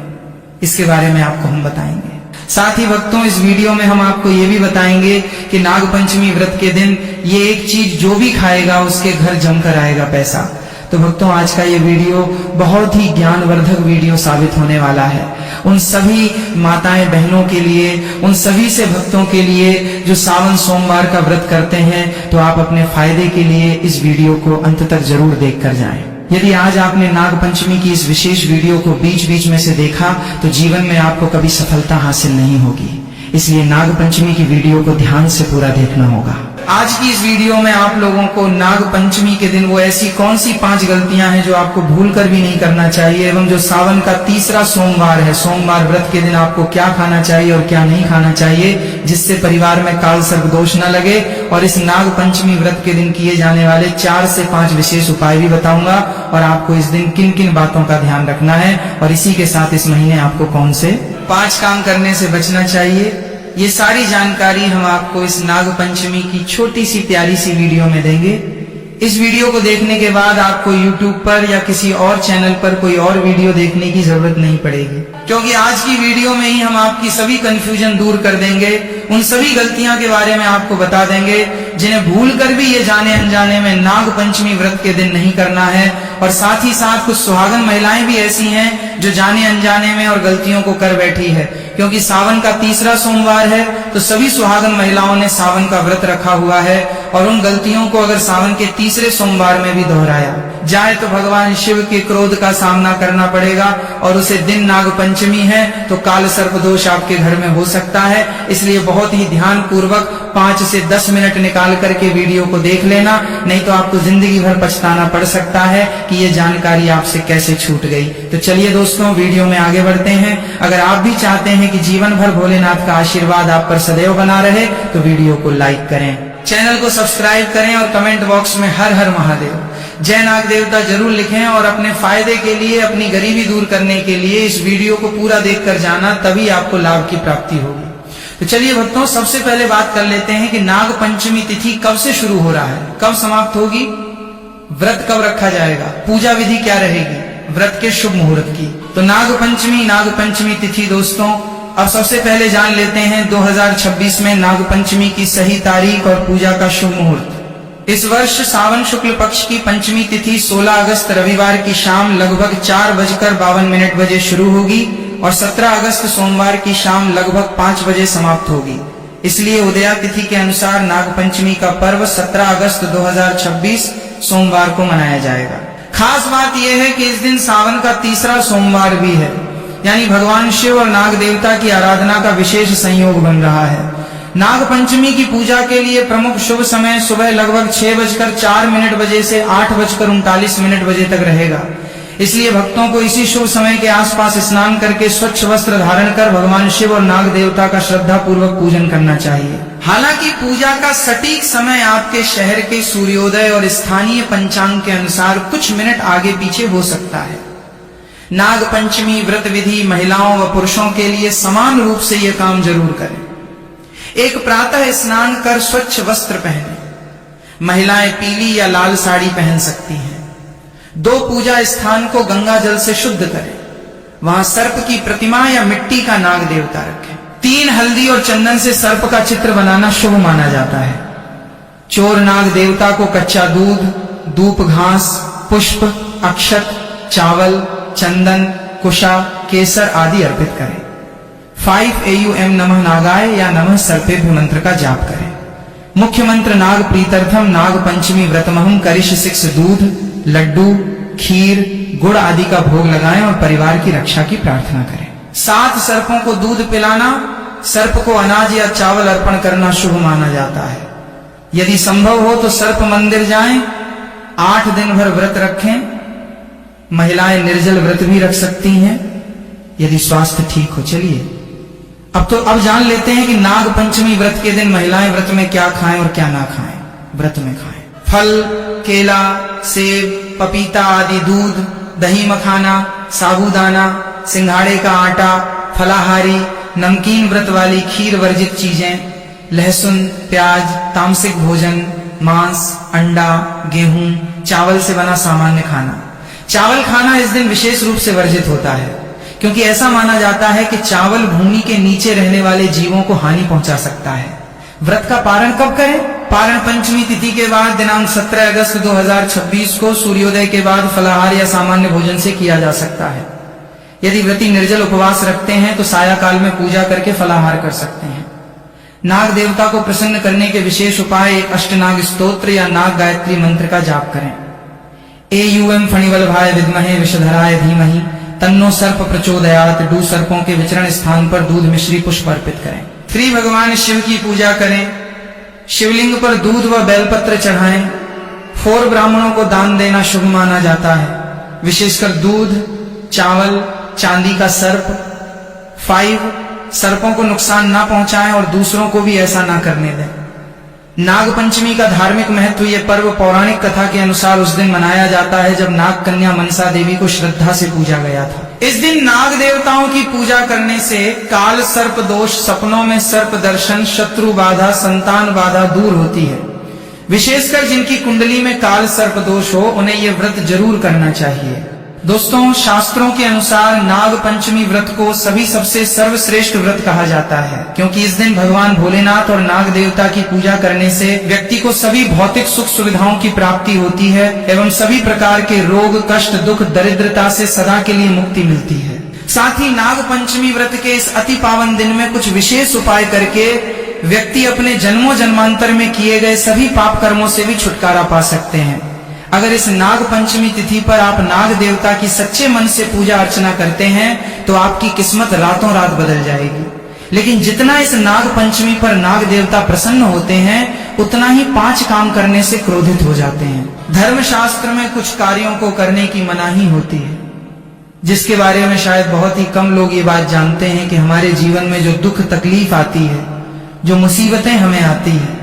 इसके बारे में आपको हम बताएंगे। साथ ही भक्तों, इस वीडियो में हम आपको ये भी बताएंगे कि नाग पंचमी व्रत के दिन ये एक चीज जो भी खाएगा उसके घर जमकर आएगा पैसा। तो भक्तों, आज का ये वीडियो बहुत ही ज्ञानवर्धक वीडियो साबित होने वाला है उन सभी माताएं बहनों के लिए, उन सभी से भक्तों के लिए जो सावन सोमवार का व्रत करते हैं। तो आप अपने फायदे के लिए इस वीडियो को अंत तक जरूर देख कर जाएं। यदि आज आपने नाग पंचमी की इस विशेष वीडियो को बीच बीच में से देखा तो जीवन में आपको कभी सफलता हासिल नहीं होगी। इसलिए नाग पंचमी की वीडियो को ध्यान से पूरा देखना होगा। आज की इस वीडियो में आप लोगों को नाग पंचमी के दिन वो ऐसी कौन सी 5 गलतियां हैं जो आपको भूलकर भी नहीं करना चाहिए, एवं जो सावन का तीसरा सोमवार है, सोमवार व्रत के दिन आपको क्या खाना चाहिए और क्या नहीं खाना चाहिए, जिससे परिवार में काल सर्प दोष न लगे। और इस नाग पंचमी व्रत के दिन किए जाने वाले 4 से 5 विशेष उपाय भी बताऊंगा, और आपको इस दिन किन किन बातों का ध्यान रखना है, और इसी के साथ इस महीने आपको कौन से 5 काम करने से बचना चाहिए। ये सारी जानकारी हम आपको इस नाग पंचमी की छोटी सी प्यारी सी वीडियो में देंगे। इस वीडियो को देखने के बाद आपको YouTube पर या किसी और चैनल पर कोई और वीडियो देखने की जरूरत नहीं पड़ेगी, क्योंकि आज की वीडियो में ही हम आपकी सभी कंफ्यूजन दूर कर देंगे। उन सभी गलतियां के बारे में आपको बता देंगे जिन्हें भूलकर भी ये जाने अनजाने में नाग पंचमी व्रत के दिन नहीं करना है। और साथ ही साथ कुछ सुहागन महिलाएं भी ऐसी हैं जो जाने अनजाने में और गलतियों को कर बैठी है, क्योंकि सावन का तीसरा सोमवार है तो सभी सुहागन महिलाओं ने सावन का व्रत रखा हुआ है, और उन गलतियों को अगर सावन के तीसरे सोमवार में भी दोहराया जाए तो भगवान शिव के क्रोध का सामना करना पड़ेगा, और उसे दिन नाग पंचमी है तो काल सर्प दोष आपके घर में हो सकता है। इसलिए बहुत ही ध्यान पूर्वक 5 से 10 मिनट निकाल करके वीडियो को देख लेना, नहीं तो आपको जिंदगी भर पछताना पड़ सकता है कि ये जानकारी आपसे कैसे छूट गई। तो चलिए दोस्तों, वीडियो में आगे बढ़ते हैं। अगर आप भी चाहते हैं कि जीवन भर भोलेनाथ का आशीर्वाद आप पर सदैव बना रहे तो वीडियो को लाइक करें, चैनल को सब्सक्राइब करें, और कमेंट बॉक्स में हर हर महादेव, जय नाग देवता जरूर लिखें। और अपने फायदे के लिए, अपनी गरीबी दूर करने के लिए इस वीडियो को पूरा देखकर जाना, तभी आपको लाभ की प्राप्ति होगी। तो चलिए भक्तों, सबसे पहले बात कर लेते हैं कि नाग पंचमी तिथि कब से शुरू हो रहा है, कब समाप्त होगी, व्रत कब रखा जाएगा, पूजा विधि क्या रहेगी व्रत के शुभ मुहूर्त की। तो नाग पंचमी तिथि दोस्तों, अब सबसे पहले जान लेते हैं 2026 में नाग पंचमी की सही तारीख और पूजा का शुभ मुहूर्त। इस वर्ष सावन शुक्ल पक्ष की पंचमी तिथि 16 अगस्त रविवार की शाम लगभग 4:52 बजे शुरू होगी, और 17 अगस्त सोमवार की शाम लगभग 5 बजे समाप्त होगी। इसलिए उदया तिथि के अनुसार नाग पंचमी का पर्व 17 अगस्त 2026 सोमवार को मनाया जाएगा। खास बात यह है कि इस दिन सावन का तीसरा सोमवार भी है, यानी भगवान शिव और नाग देवता की आराधना का विशेष संयोग बन रहा है। नाग पंचमी की पूजा के लिए प्रमुख शुभ समय सुबह लगभग 6:04 बजे से 8:39 बजे तक रहेगा। इसलिए भक्तों को इसी शुभ समय के आसपास स्नान करके स्वच्छ वस्त्र धारण कर भगवान शिव और नाग देवता का श्रद्धा पूर्वक पूजन करना चाहिए। हालांकि पूजा का सटीक समय आपके शहर के सूर्योदय और स्थानीय पंचांग के अनुसार कुछ मिनट आगे पीछे हो सकता है। नाग पंचमी व्रत विधि महिलाओं व पुरुषों के लिए समान रूप से यह काम जरूर करें। एक प्रातः स्नान कर स्वच्छ वस्त्र पहने, महिलाएं पीली या लाल साड़ी पहन सकती हैं। 2 पूजा स्थान को गंगा जल से शुद्ध करें, वहां सर्प की प्रतिमा या मिट्टी का नाग देवता रखें। 3 हल्दी और चंदन से सर्प का चित्र बनाना शुभ माना जाता है। चोर नाग देवता को कच्चा दूध, धूप घास, पुष्प, अक्षत, चावल, चंदन, कुशा, केसर आदि अर्पित करें। 5 AUM नमः नागाय या नमः सर्पेभ्य मंत्र का जाप करें। मुख्य मंत्र नाग प्रीत्यर्थम नाग पंचमी व्रतमहम करिष्य 6 दूध, लड्डू, खीर, गुड़ आदि का भोग लगाएं और परिवार की रक्षा की प्रार्थना करें। 7 सर्पों को दूध पिलाना, सर्प को अनाज या चावल अर्पण करना शुभ माना जाता है। यदि संभव हो तो सर्प मंदिर जाएं, 8 दिन भर व्रत रखें। महिलाएं निर्जल व्रत भी रख सकती हैं यदि स्वास्थ्य ठीक हो। चलिए अब जान लेते हैं कि नाग पंचमी व्रत के दिन महिलाएं व्रत में क्या खाएं और क्या ना खाएं। व्रत में खाएं फल, केला, सेब, पपीता आदि, दूध, दही मखाना, साबूदाना, सिंघाड़े का आटा, फलाहारी, नमकीन व्रत वाली खीर वर्जित चीजें, लहसुन, प्याज, तामसिक भोजन, मांस, अंडा, गेहूं, चावल से बना सामान्य खाना। चावल खाना इस दिन विशेष रूप से वर्जित होता है, क्योंकि ऐसा माना जाता है कि चावल भूमि के नीचे रहने वाले जीवों को हानि पहुंचा सकता है। व्रत का पारण कब करें? पारण पंचमी तिथि के बाद दिनांक 17 अगस्त 2026 को सूर्योदय के बाद फलाहार या सामान्य भोजन से किया जा सकता है। यदि व्रती निर्जल उपवास रखते हैं तो साया काल में पूजा करके फलाहार कर सकते हैं। नाग देवता को प्रसन्न करने के विशेष उपाय एक अष्टनाग स्तोत्र या नाग गायत्री मंत्र का जाप करें। AUM फणिवल्भाय विद्महे विषधराय धीमहि तन्नो सर्प प्रचोदयात्। डू सर्पों के विचरण स्थान पर दूध मिश्री पुष्प अर्पित करें। श्री भगवान शिव की पूजा करें। शिवलिंग पर दूध व बेलपत्र चढ़ाएं। 4 ब्राह्मणों को दान देना शुभ माना जाता है, विशेषकर दूध, चावल, चांदी का सर्प। 5 सर्पों को नुकसान ना पहुंचाएं और दूसरों को भी ऐसा ना करने दें। नाग पंचमी का धार्मिक महत्व। यह पर्व पौराणिक कथा के अनुसार उस दिन मनाया जाता है जब नाग कन्या मनसा देवी को श्रद्धा से पूजा गया था। इस दिन नाग देवताओं की पूजा करने से काल सर्प दोष, सपनों में सर्प दर्शन, शत्रु बाधा, संतान बाधा दूर होती है। विशेषकर जिनकी कुंडली में काल सर्प दोष हो उन्हें यह व्रत जरूर करना चाहिए। दोस्तों, शास्त्रों के अनुसार नाग पंचमी व्रत को सभी सबसे सर्वश्रेष्ठ व्रत कहा जाता है, क्योंकि इस दिन भगवान भोलेनाथ और नाग देवता की पूजा करने से व्यक्ति को सभी भौतिक सुख सुविधाओं की प्राप्ति होती है एवं सभी प्रकार के रोग, कष्ट, दुख, दरिद्रता से सदा के लिए मुक्ति मिलती है। साथ ही नाग पंचमी व्रत के इस अति पावन दिन में कुछ विशेष उपाय करके व्यक्ति अपने जन्मों जन्मांतर में किए गए सभी पाप कर्मों से भी छुटकारा पा सकते हैं। अगर इस नाग पंचमी तिथि पर आप नाग देवता की सच्चे मन से पूजा अर्चना करते हैं तो आपकी किस्मत रातों रात बदल जाएगी। लेकिन जितना इस नाग पंचमी पर नाग देवता प्रसन्न होते हैं उतना ही 5 काम करने से क्रोधित हो जाते हैं। धर्मशास्त्र में कुछ कार्यों को करने की मनाही होती है, जिसके बारे में शायद बहुत ही कम लोग ये बात जानते हैं कि हमारे जीवन में जो दुख तकलीफ आती है, जो मुसीबतें हमें आती है,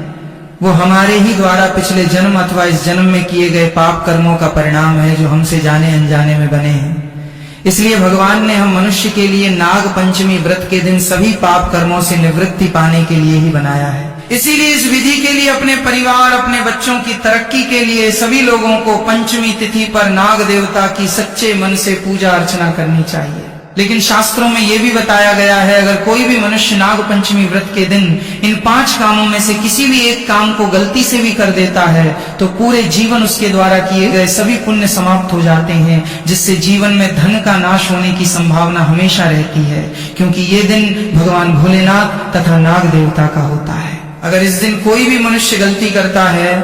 वो हमारे ही द्वारा पिछले जन्म अथवा इस जन्म में किए गए पाप कर्मों का परिणाम है जो हमसे जाने अनजाने में बने हैं। इसलिए भगवान ने हम मनुष्य के लिए नाग पंचमी व्रत के दिन सभी पाप कर्मों से निवृत्ति पाने के लिए ही बनाया है। इसीलिए इस विधि के लिए अपने परिवार, अपने बच्चों की तरक्की के लिए सभी लोगों को पंचमी तिथि पर नाग देवता की सच्चे मन से पूजा अर्चना करनी चाहिए। लेकिन शास्त्रों में यह भी बताया गया है अगर कोई भी मनुष्य नाग पंचमी व्रत के दिन इन 5 कामों में से किसी भी एक काम को गलती से भी कर देता है तो पूरे जीवन उसके द्वारा किए गए सभी पुण्य समाप्त हो जाते हैं, जिससे जीवन में धन का नाश होने की संभावना हमेशा रहती है, क्योंकि ये दिन भगवान भोलेनाथ तथा नाग देवता का होता है। अगर इस दिन कोई भी मनुष्य गलती करता है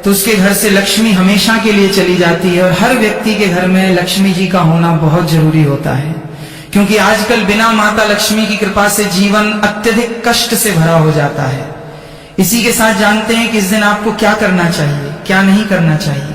तो उसके घर से लक्ष्मी हमेशा के लिए चली जाती है और हर व्यक्ति के घर में लक्ष्मी जी का होना बहुत जरूरी होता है, क्योंकि आजकल बिना माता लक्ष्मी की कृपा से जीवन अत्यधिक कष्ट से भरा हो जाता है। इसी के साथ जानते हैं कि इस दिन आपको क्या करना चाहिए, क्या नहीं करना चाहिए।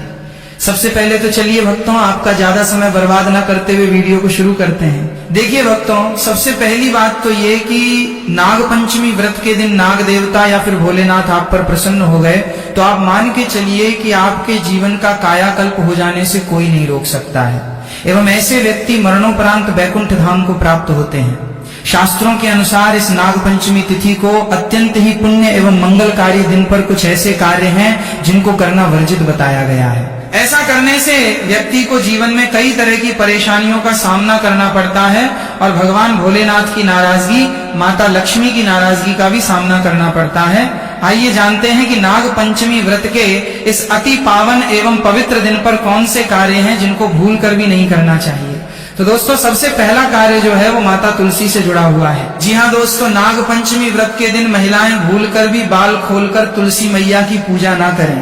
सबसे पहले तो चलिए भक्तों, आपका ज्यादा समय बर्बाद ना करते हुए वीडियो को शुरू करते हैं। देखिए भक्तों, सबसे पहली बात तो ये कि नाग पंचमी व्रत के दिन नाग देवता या फिर भोलेनाथ आप पर प्रसन्न हो गए तो आप मान के चलिए कि आपके जीवन का कायाकल्प हो जाने से कोई नहीं रोक सकता है एवं ऐसे व्यक्ति मरणोपरांत बैकुंठ धाम को प्राप्त होते हैं। शास्त्रों के अनुसार इस नाग पंचमी तिथि को अत्यंत ही पुण्य एवं मंगलकारी दिन पर कुछ ऐसे कार्य हैं जिनको करना वर्जित बताया गया है। ऐसा करने से व्यक्ति को जीवन में कई तरह की परेशानियों का सामना करना पड़ता है और भगवान भोलेनाथ की नाराजगी, माता लक्ष्मी की नाराजगी का भी सामना करना पड़ता है। आइए जानते हैं कि नाग पंचमी व्रत के इस अति पावन एवं पवित्र दिन पर कौन से कार्य हैं जिनको भूल कर भी नहीं करना चाहिए। तो दोस्तों, सबसे पहला कार्य जो है वो माता तुलसी से जुड़ा हुआ है। जी हाँ दोस्तों, नाग पंचमी व्रत के दिन महिलाएं भूलकर भी बाल खोलकर तुलसी मैया की पूजा ना करें,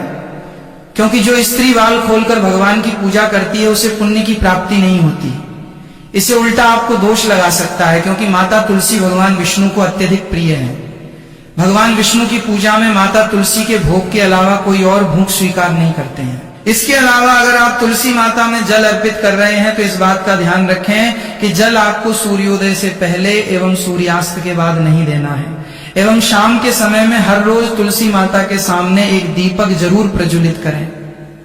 क्योंकि जो स्त्री बाल खोलकर भगवान की पूजा करती है उसे पुण्य की प्राप्ति नहीं होती। इससे उल्टा आपको दोष लगा सकता है, क्योंकि माता तुलसी भगवान विष्णु को अत्यधिक प्रिय है। भगवान विष्णु की पूजा में माता तुलसी के भोग के अलावा कोई और भोग स्वीकार नहीं करते हैं। इसके अलावा अगर आप तुलसी माता में जल अर्पित कर रहे हैं तो इस बात का ध्यान रखें कि जल आपको सूर्योदय से पहले एवं सूर्यास्त के बाद नहीं देना है एवं शाम के समय में हर रोज तुलसी माता के सामने एक दीपक जरूर प्रज्वलित करें।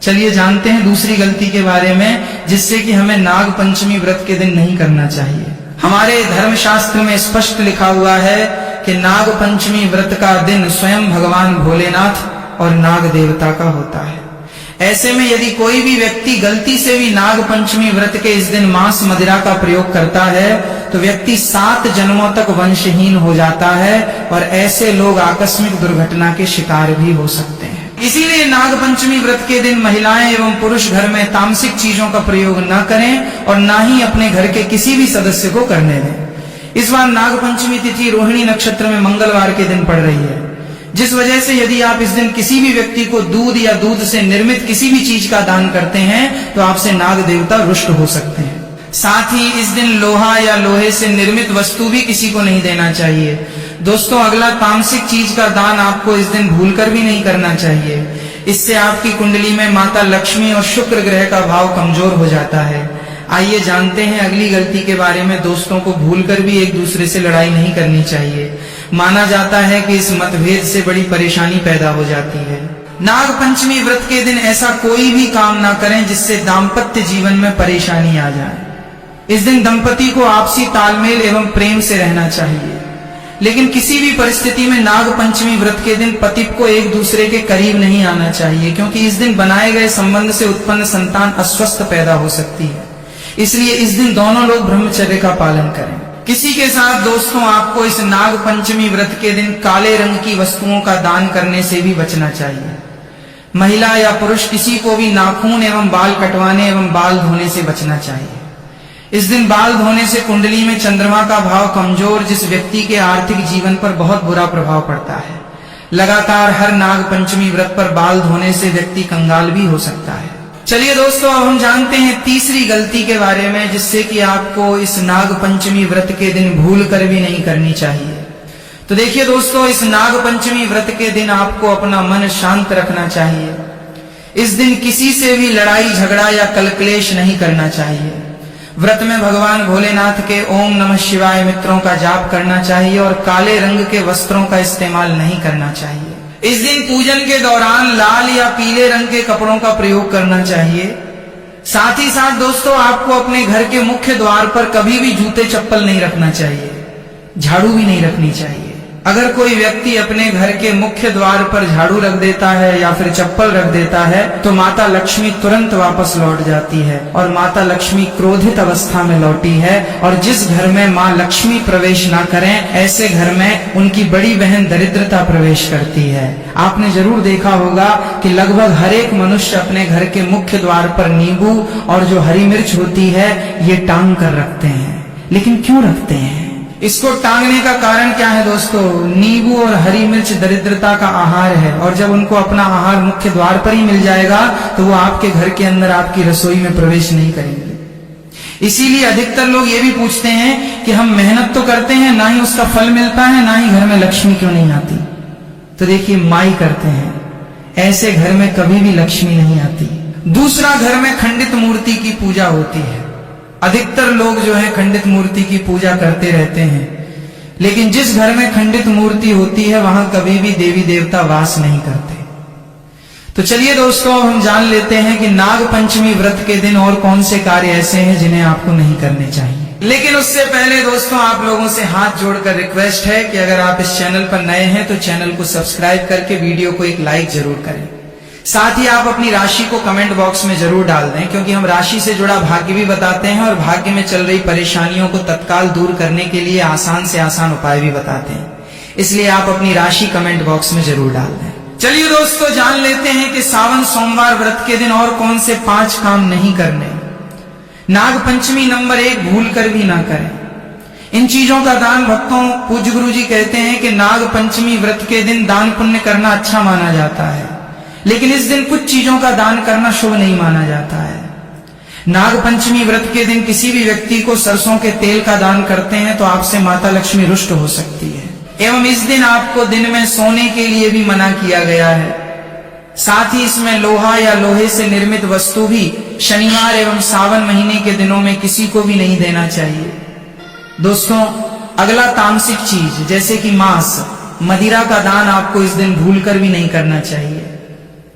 चलिए जानते हैं दूसरी गलती के बारे में, जिससे कि हमें नाग पंचमी व्रत के दिन नहीं करना चाहिए। हमारे धर्मशास्त्र में स्पष्ट लिखा हुआ है कि नाग पंचमी व्रत का दिन स्वयं भगवान भोलेनाथ और नाग देवता का होता है। ऐसे में यदि कोई भी व्यक्ति गलती से भी नाग पंचमी व्रत के इस दिन मांस मदिरा का प्रयोग करता है तो व्यक्ति 7 जन्मों तक वंशहीन हो जाता है और ऐसे लोग आकस्मिक दुर्घटना के शिकार भी हो सकते हैं। इसीलिए नाग पंचमी व्रत के दिन महिलाएं एवं पुरुष घर में तामसिक चीजों का प्रयोग न करें और न ही अपने घर के किसी भी सदस्य को करने दें। इस बार नाग पंचमी तिथि रोहिणी नक्षत्र में मंगलवार के दिन पड़ रही है, जिस वजह से यदि आप इस दिन किसी भी व्यक्ति को दूध या दूध से निर्मित किसी भी चीज का दान करते हैं तो आपसे नाग देवता रुष्ट हो सकते हैं। साथ ही इस दिन लोहा या लोहे से निर्मित वस्तु भी किसी को नहीं देना चाहिए। दोस्तों अगला तामसिक चीज का दान आपको इस दिन भूलकर भी नहीं करना चाहिए। इससे आपकी कुंडली में माता लक्ष्मी और शुक्र ग्रह का भाव कमजोर हो जाता है। आइए जानते हैं अगली गलती के बारे में। दोस्तों को भूलकर भी एक दूसरे से लड़ाई नहीं करनी चाहिए। माना जाता है कि इस मतभेद से बड़ी परेशानी पैदा हो जाती है। नाग पंचमी व्रत के दिन ऐसा कोई भी काम ना करें जिससे दाम्पत्य जीवन में परेशानी आ जाए। इस दिन दंपति को आपसी तालमेल एवं प्रेम से रहना चाहिए, लेकिन किसी भी परिस्थिति में नाग पंचमी व्रत के दिन पति को एक दूसरे के करीब नहीं आना चाहिए, क्योंकि इस दिन बनाए गए संबंध से उत्पन्न संतान अस्वस्थ पैदा हो सकती है। इसलिए इस दिन दोनों लोग ब्रह्मचर्य का पालन करें। किसी के साथ दोस्तों आपको इस नाग पंचमी व्रत के दिन काले रंग की वस्तुओं का दान करने से भी बचना चाहिए। महिला या पुरुष किसी को भी नाखून एवं बाल कटवाने एवं बाल धोने से बचना चाहिए। इस दिन बाल धोने से कुंडली में चंद्रमा का भाव कमजोर, जिस व्यक्ति के आर्थिक जीवन पर बहुत बुरा प्रभाव पड़ता है। लगातार हर नाग पंचमी व्रत पर बाल धोने से व्यक्ति कंगाल भी हो सकता है। चलिए दोस्तों, अब हम जानते हैं तीसरी गलती के बारे में, जिससे कि आपको इस नाग पंचमी व्रत के दिन भूल कर भी नहीं करनी चाहिए। तो देखिए दोस्तों, इस नाग पंचमी व्रत के दिन आपको अपना मन शांत रखना चाहिए। इस दिन किसी से भी लड़ाई झगड़ा या कलकलेश नहीं करना चाहिए। व्रत में भगवान भोलेनाथ के ओम नमः शिवाय मंत्रों का जाप करना चाहिए और काले रंग के वस्त्रों का इस्तेमाल नहीं करना चाहिए। इस दिन पूजन के दौरान लाल या पीले रंग के कपड़ों का प्रयोग करना चाहिए। साथ ही साथ दोस्तों, आपको अपने घर के मुख्य द्वार पर कभी भी जूते चप्पल नहीं रखना चाहिए, झाड़ू भी नहीं रखनी चाहिए। अगर कोई व्यक्ति अपने घर के मुख्य द्वार पर झाड़ू रख देता है या फिर चप्पल रख देता है तो माता लक्ष्मी तुरंत वापस लौट जाती है और माता लक्ष्मी क्रोधित अवस्था में लौटी है। और जिस घर में माँ लक्ष्मी प्रवेश ना करें, ऐसे घर में उनकी बड़ी बहन दरिद्रता प्रवेश करती है। आपने जरूर देखा होगा कि लगभग हर एक मनुष्य अपने घर के मुख्य द्वार पर नींबू और जो हरी मिर्च होती है ये टांग कर रखते हैं। लेकिन क्यों रखते हैं? इसको टांगने का कारण क्या है दोस्तों? नींबू और हरी मिर्च दरिद्रता का आहार है, और जब उनको अपना आहार मुख्य द्वार पर ही मिल जाएगा तो वो आपके घर के अंदर आपकी रसोई में प्रवेश नहीं करेंगे। इसीलिए अधिकतर लोग ये भी पूछते हैं कि हम मेहनत तो करते हैं, ना ही उसका फल मिलता है, ना ही घर में लक्ष्मी क्यों नहीं आती। तो देखिए, माई करते हैं, ऐसे घर में कभी भी लक्ष्मी नहीं आती। दूसरा, घर में खंडित मूर्ति की पूजा होती है। अधिकतर लोग जो है खंडित मूर्ति की पूजा करते रहते हैं, लेकिन जिस घर में खंडित मूर्ति होती है वहां कभी भी देवी देवता वास नहीं करते। तो चलिए दोस्तों, अब हम जान लेते हैं कि नाग पंचमी व्रत के दिन और कौन से कार्य ऐसे हैं जिन्हें आपको नहीं करने चाहिए। लेकिन उससे पहले दोस्तों, आप लोगों से हाथ जोड़कर रिक्वेस्ट है कि अगर आप इस चैनल पर नए हैं तो चैनल को सब्सक्राइब करके वीडियो को एक लाइक जरूर करें। साथ ही आप अपनी राशि को कमेंट बॉक्स में जरूर डाल दें, क्योंकि हम राशि से जुड़ा भाग्य भी बताते हैं और भाग्य में चल रही परेशानियों को तत्काल दूर करने के लिए आसान से आसान उपाय भी बताते हैं। इसलिए आप अपनी राशि कमेंट बॉक्स में जरूर डाल दें। चलिए दोस्तों, जान लेते हैं कि सावन सोमवार व्रत के दिन और कौन से 5 काम नहीं करने। नाग पंचमी नंबर 1, भूल कर भी ना करें। इन चीजों का दान भक्तों, पूज्य गुरु जी कहते हैं कि नाग पंचमी व्रत के दिन दान पुण्य करना अच्छा माना जाता है, लेकिन इस दिन कुछ चीजों का दान करना शुभ नहीं माना जाता है। नाग पंचमी व्रत के दिन किसी भी व्यक्ति को सरसों के तेल का दान करते हैं तो आपसे माता लक्ष्मी रुष्ट हो सकती है। एवं इस दिन आपको दिन में सोने के लिए भी मना किया गया है। साथ ही इसमें लोहा या लोहे से निर्मित वस्तु भी शनिवार एवं सावन महीने के दिनों में किसी को भी नहीं देना चाहिए। दोस्तों, अगला तामसिक चीज जैसे कि मांस, मदिरा का दान आपको इस दिन भूलकर भी नहीं करना चाहिए।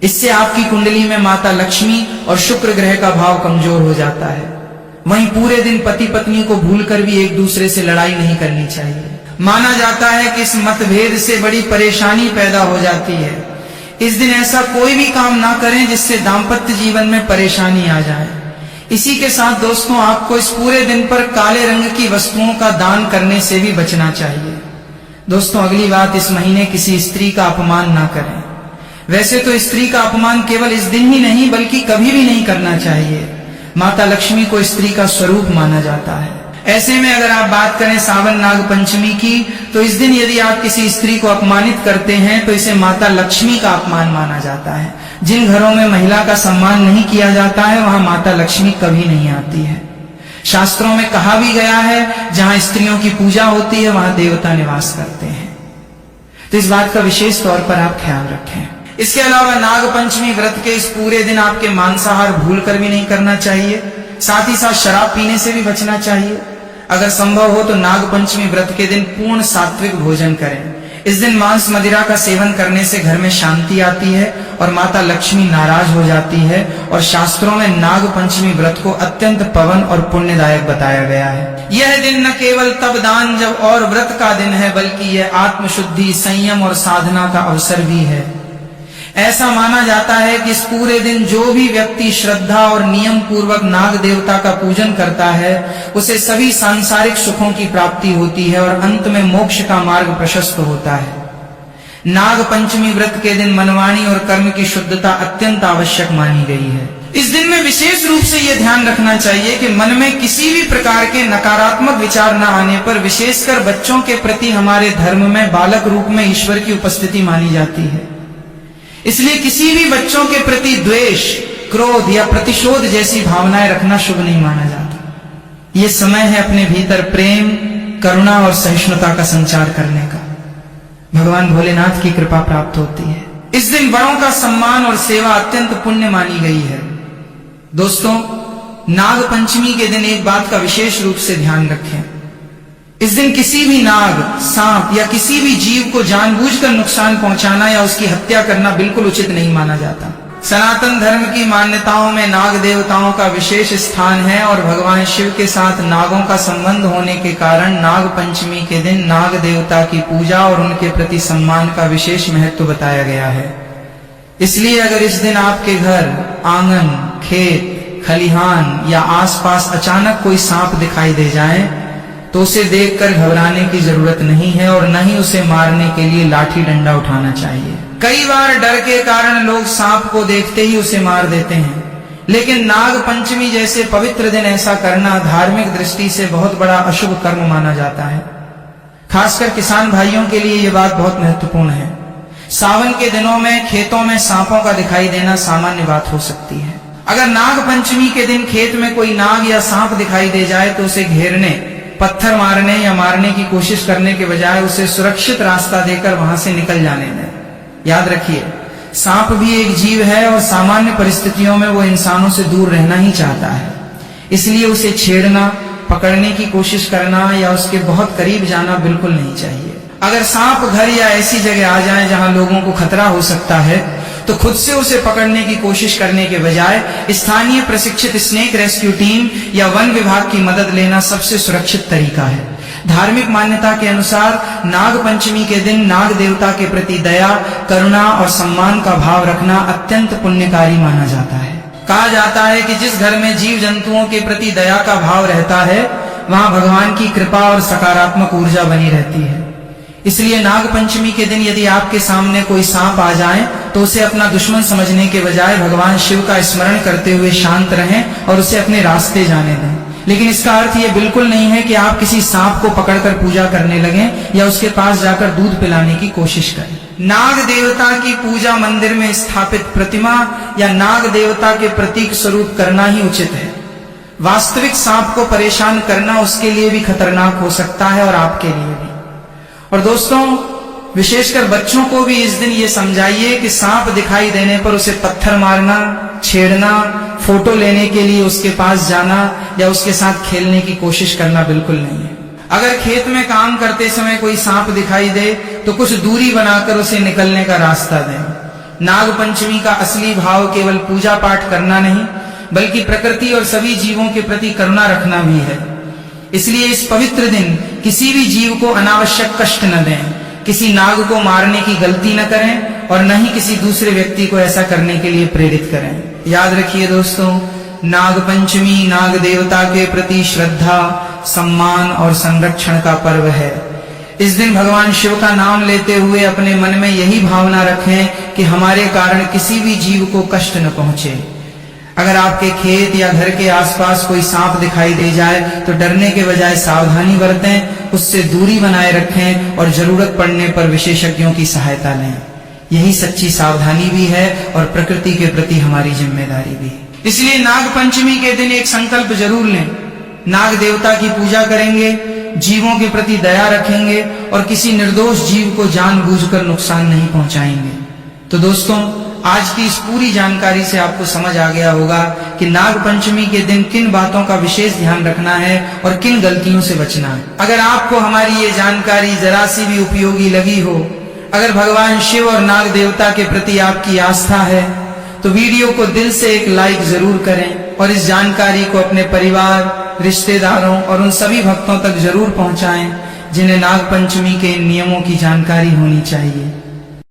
इससे आपकी कुंडली में माता लक्ष्मी और शुक्र ग्रह का भाव कमजोर हो जाता है। वहीं पूरे दिन पति पत्नी को भूलकर भी एक दूसरे से लड़ाई नहीं करनी चाहिए। माना जाता है कि इस मतभेद से बड़ी परेशानी पैदा हो जाती है। इस दिन ऐसा कोई भी काम ना करें जिससे दाम्पत्य जीवन में परेशानी आ जाए। इसी के साथ दोस्तों, आपको इस पूरे दिन पर काले रंग की वस्तुओं का दान करने से भी बचना चाहिए। दोस्तों, अगली बात, इस महीने किसी स्त्री का अपमान ना करें। वैसे तो स्त्री का अपमान केवल इस दिन ही नहीं बल्कि कभी भी नहीं करना चाहिए। माता लक्ष्मी को स्त्री का स्वरूप माना जाता है। ऐसे में अगर आप बात करें सावन नाग पंचमी की, तो इस दिन यदि आप किसी स्त्री को अपमानित करते हैं तो इसे माता लक्ष्मी का अपमान माना जाता है। जिन घरों में महिला का सम्मान नहीं किया जाता है वहां माता लक्ष्मी कभी नहीं आती है। शास्त्रों में कहा भी गया है, जहां स्त्रियों की पूजा होती है वहां देवता निवास करते हैं। तो इस बात का विशेष तौर पर आप ख्याल रखें। इसके अलावा नाग पंचमी व्रत के इस पूरे दिन आपके मांसाहार भूल कर भी नहीं करना चाहिए, साथ ही साथ शराब पीने से भी बचना चाहिए। अगर संभव हो तो नाग पंचमी व्रत के दिन पूर्ण सात्विक भोजन करें। इस दिन मांस मदिरा का सेवन करने से घर में शांति आती है और माता लक्ष्मी नाराज हो जाती है, और शास्त्रों में नाग पंचमी व्रत को अत्यंत पवन और पुण्यदायक बताया गया है। यह दिन न केवल तप दान जब और व्रत का दिन है, बल्कि यह आत्मशुद्धि, संयम और साधना का अवसर भी है। ऐसा माना जाता है कि इस पूरे दिन जो भी व्यक्ति श्रद्धा और नियम पूर्वक नाग देवता का पूजन करता है, उसे सभी सांसारिक सुखों की प्राप्ति होती है और अंत में मोक्ष का मार्ग प्रशस्त होता है। नाग पंचमी व्रत के दिन मनवाणी और कर्म की शुद्धता अत्यंत आवश्यक मानी गई है। इस दिन में विशेष रूप से यह ध्यान रखना चाहिए कि मन में किसी भी प्रकार के नकारात्मक विचार न आने पर, विशेषकर बच्चों के प्रति हमारे धर्म में बालक रूप में ईश्वर की उपस्थिति मानी जाती है। इसलिए किसी भी बच्चों के प्रति द्वेष, क्रोध या प्रतिशोध जैसी भावनाएं रखना शुभ नहीं माना जाता। ये समय है अपने भीतर प्रेम, करुणा और सहिष्णुता का संचार करने का। भगवान भोलेनाथ की कृपा प्राप्त होती है। इस दिन बड़ों का सम्मान और सेवा अत्यंत पुण्य मानी गई है। दोस्तों, नाग पंचमी के दिन एक बात का विशेष रूप से ध्यान रखें। इस दिन किसी भी नाग, सांप या किसी भी जीव को जानबूझकर नुकसान पहुंचाना या उसकी हत्या करना बिल्कुल उचित नहीं माना जाता। सनातन धर्म की मान्यताओं में नाग देवताओं का विशेष स्थान है और भगवान शिव के साथ नागों का संबंध होने के कारण नाग पंचमी के दिन नाग देवता की पूजा और उनके प्रति सम्मान का विशेष महत्व बताया गया है। इसलिए अगर इस दिन आपके घर, आंगन, खेत, खलिहान या आसपास अचानक कोई सांप दिखाई दे जाए तो उसे देखकर घबराने की जरूरत नहीं है और न ही उसे मारने के लिए लाठी डंडा उठाना चाहिए। कई बार डर के कारण लोग सांप को देखते ही उसे मार देते हैं, लेकिन नाग पंचमी जैसे पवित्र दिन ऐसा करना धार्मिक दृष्टि से बहुत बड़ा अशुभ कर्म माना जाता है। खासकर किसान भाइयों के लिए यह बात बहुत महत्वपूर्ण है। सावन के दिनों में खेतों में सांपों का दिखाई देना सामान्य बात हो सकती है। अगर नाग पंचमी के दिन खेत में कोई नाग या सांप दिखाई दे जाए तो उसे घेरने, पत्थर मारने या मारने की कोशिश करने के बजाय उसे सुरक्षित रास्ता देकर वहां से निकल जाने दें। याद रखिए, सांप भी एक जीव है और सामान्य परिस्थितियों में वो इंसानों से दूर रहना ही चाहता है। इसलिए उसे छेड़ना, पकड़ने की कोशिश करना या उसके बहुत करीब जाना बिल्कुल नहीं चाहिए। अगर सांप घर या ऐसी जगह आ जाए जहां लोगों को खतरा हो सकता है तो खुद से उसे पकड़ने की कोशिश करने के बजाय स्थानीय प्रशिक्षित स्नेक रेस्क्यू टीम या वन विभाग की मदद लेना सबसे सुरक्षित तरीका है। धार्मिक मान्यता के अनुसार नाग पंचमी के दिन नाग देवता के प्रति दया, करुणा और सम्मान का भाव रखना अत्यंत पुण्यकारी माना जाता है। कहा जाता है कि जिस घर में जीव जंतुओं के प्रति दया का भाव रहता है वहां भगवान की कृपा और सकारात्मक ऊर्जा बनी रहती है। इसलिए नाग पंचमी के दिन यदि आपके सामने कोई सांप आ जाए तो उसे अपना दुश्मन समझने के बजाय भगवान शिव का स्मरण करते हुए शांत रहें और उसे अपने रास्ते जाने दें। लेकिन इसका अर्थ यह बिल्कुल नहीं है कि आप किसी सांप को पकड़कर पूजा करने लगें या उसके पास जाकर दूध पिलाने की कोशिश करें। नाग देवता की पूजा मंदिर में स्थापित प्रतिमा या नाग देवता के प्रतीक स्वरूप करना ही उचित है। वास्तविक सांप को परेशान करना उसके लिए भी खतरनाक हो सकता है और आपके लिए भी। और दोस्तों, विशेषकर बच्चों को भी इस दिन ये समझाइए कि सांप दिखाई देने पर उसे पत्थर मारना, छेड़ना, फोटो लेने के लिए उसके पास जाना या उसके साथ खेलने की कोशिश करना बिल्कुल नहीं है। अगर खेत में काम करते समय कोई सांप दिखाई दे तो कुछ दूरी बनाकर उसे निकलने का रास्ता दें। नाग पंचमी का असली भाव केवल पूजा पाठ करना नहीं बल्कि प्रकृति और सभी जीवों के प्रति करुणा रखना भी है। इसलिए इस पवित्र दिन किसी भी जीव को अनावश्यक कष्ट न दें, किसी नाग को मारने की गलती न करें और न ही किसी दूसरे व्यक्ति को ऐसा करने के लिए प्रेरित करें। याद रखिए दोस्तों, नाग पंचमी नाग देवता के प्रति श्रद्धा, सम्मान और संरक्षण का पर्व है। इस दिन भगवान शिव का नाम लेते हुए अपने मन में यही भावना रखें कि हमारे कारण किसी भी जीव को कष्ट न पहुंचे। अगर आपके खेत या घर के आसपास कोई सांप दिखाई दे जाए तो डरने के बजाय सावधानी बरतें, उससे दूरी बनाए रखें और जरूरत पड़ने पर विशेषज्ञों की सहायता लें। यही सच्ची सावधानी भी है और प्रकृति के प्रति हमारी जिम्मेदारी भी। इसलिए नाग पंचमी के दिन एक संकल्प जरूर लें। नाग देवता की पूजा करेंगे, जीवों के प्रति दया रखेंगे और किसी निर्दोष जीव को जानबूझकर नुकसान नहीं पहुंचाएंगे। तो दोस्तों, आज की इस पूरी जानकारी से आपको समझ आ गया होगा कि नाग पंचमी के दिन किन बातों का विशेष ध्यान रखना है और किन गलतियों से बचना है। अगर आपको हमारी ये जानकारी जरा सी भी उपयोगी लगी हो, अगर भगवान शिव और नाग देवता के प्रति आपकी आस्था है, तो वीडियो को दिल से एक लाइक जरूर करें और इस जानकारी को अपने परिवार, रिश्तेदारों और उन सभी भक्तों तक जरूर पहुंचाएं जिन्हें नाग पंचमी के इन नियमों की जानकारी होनी चाहिए।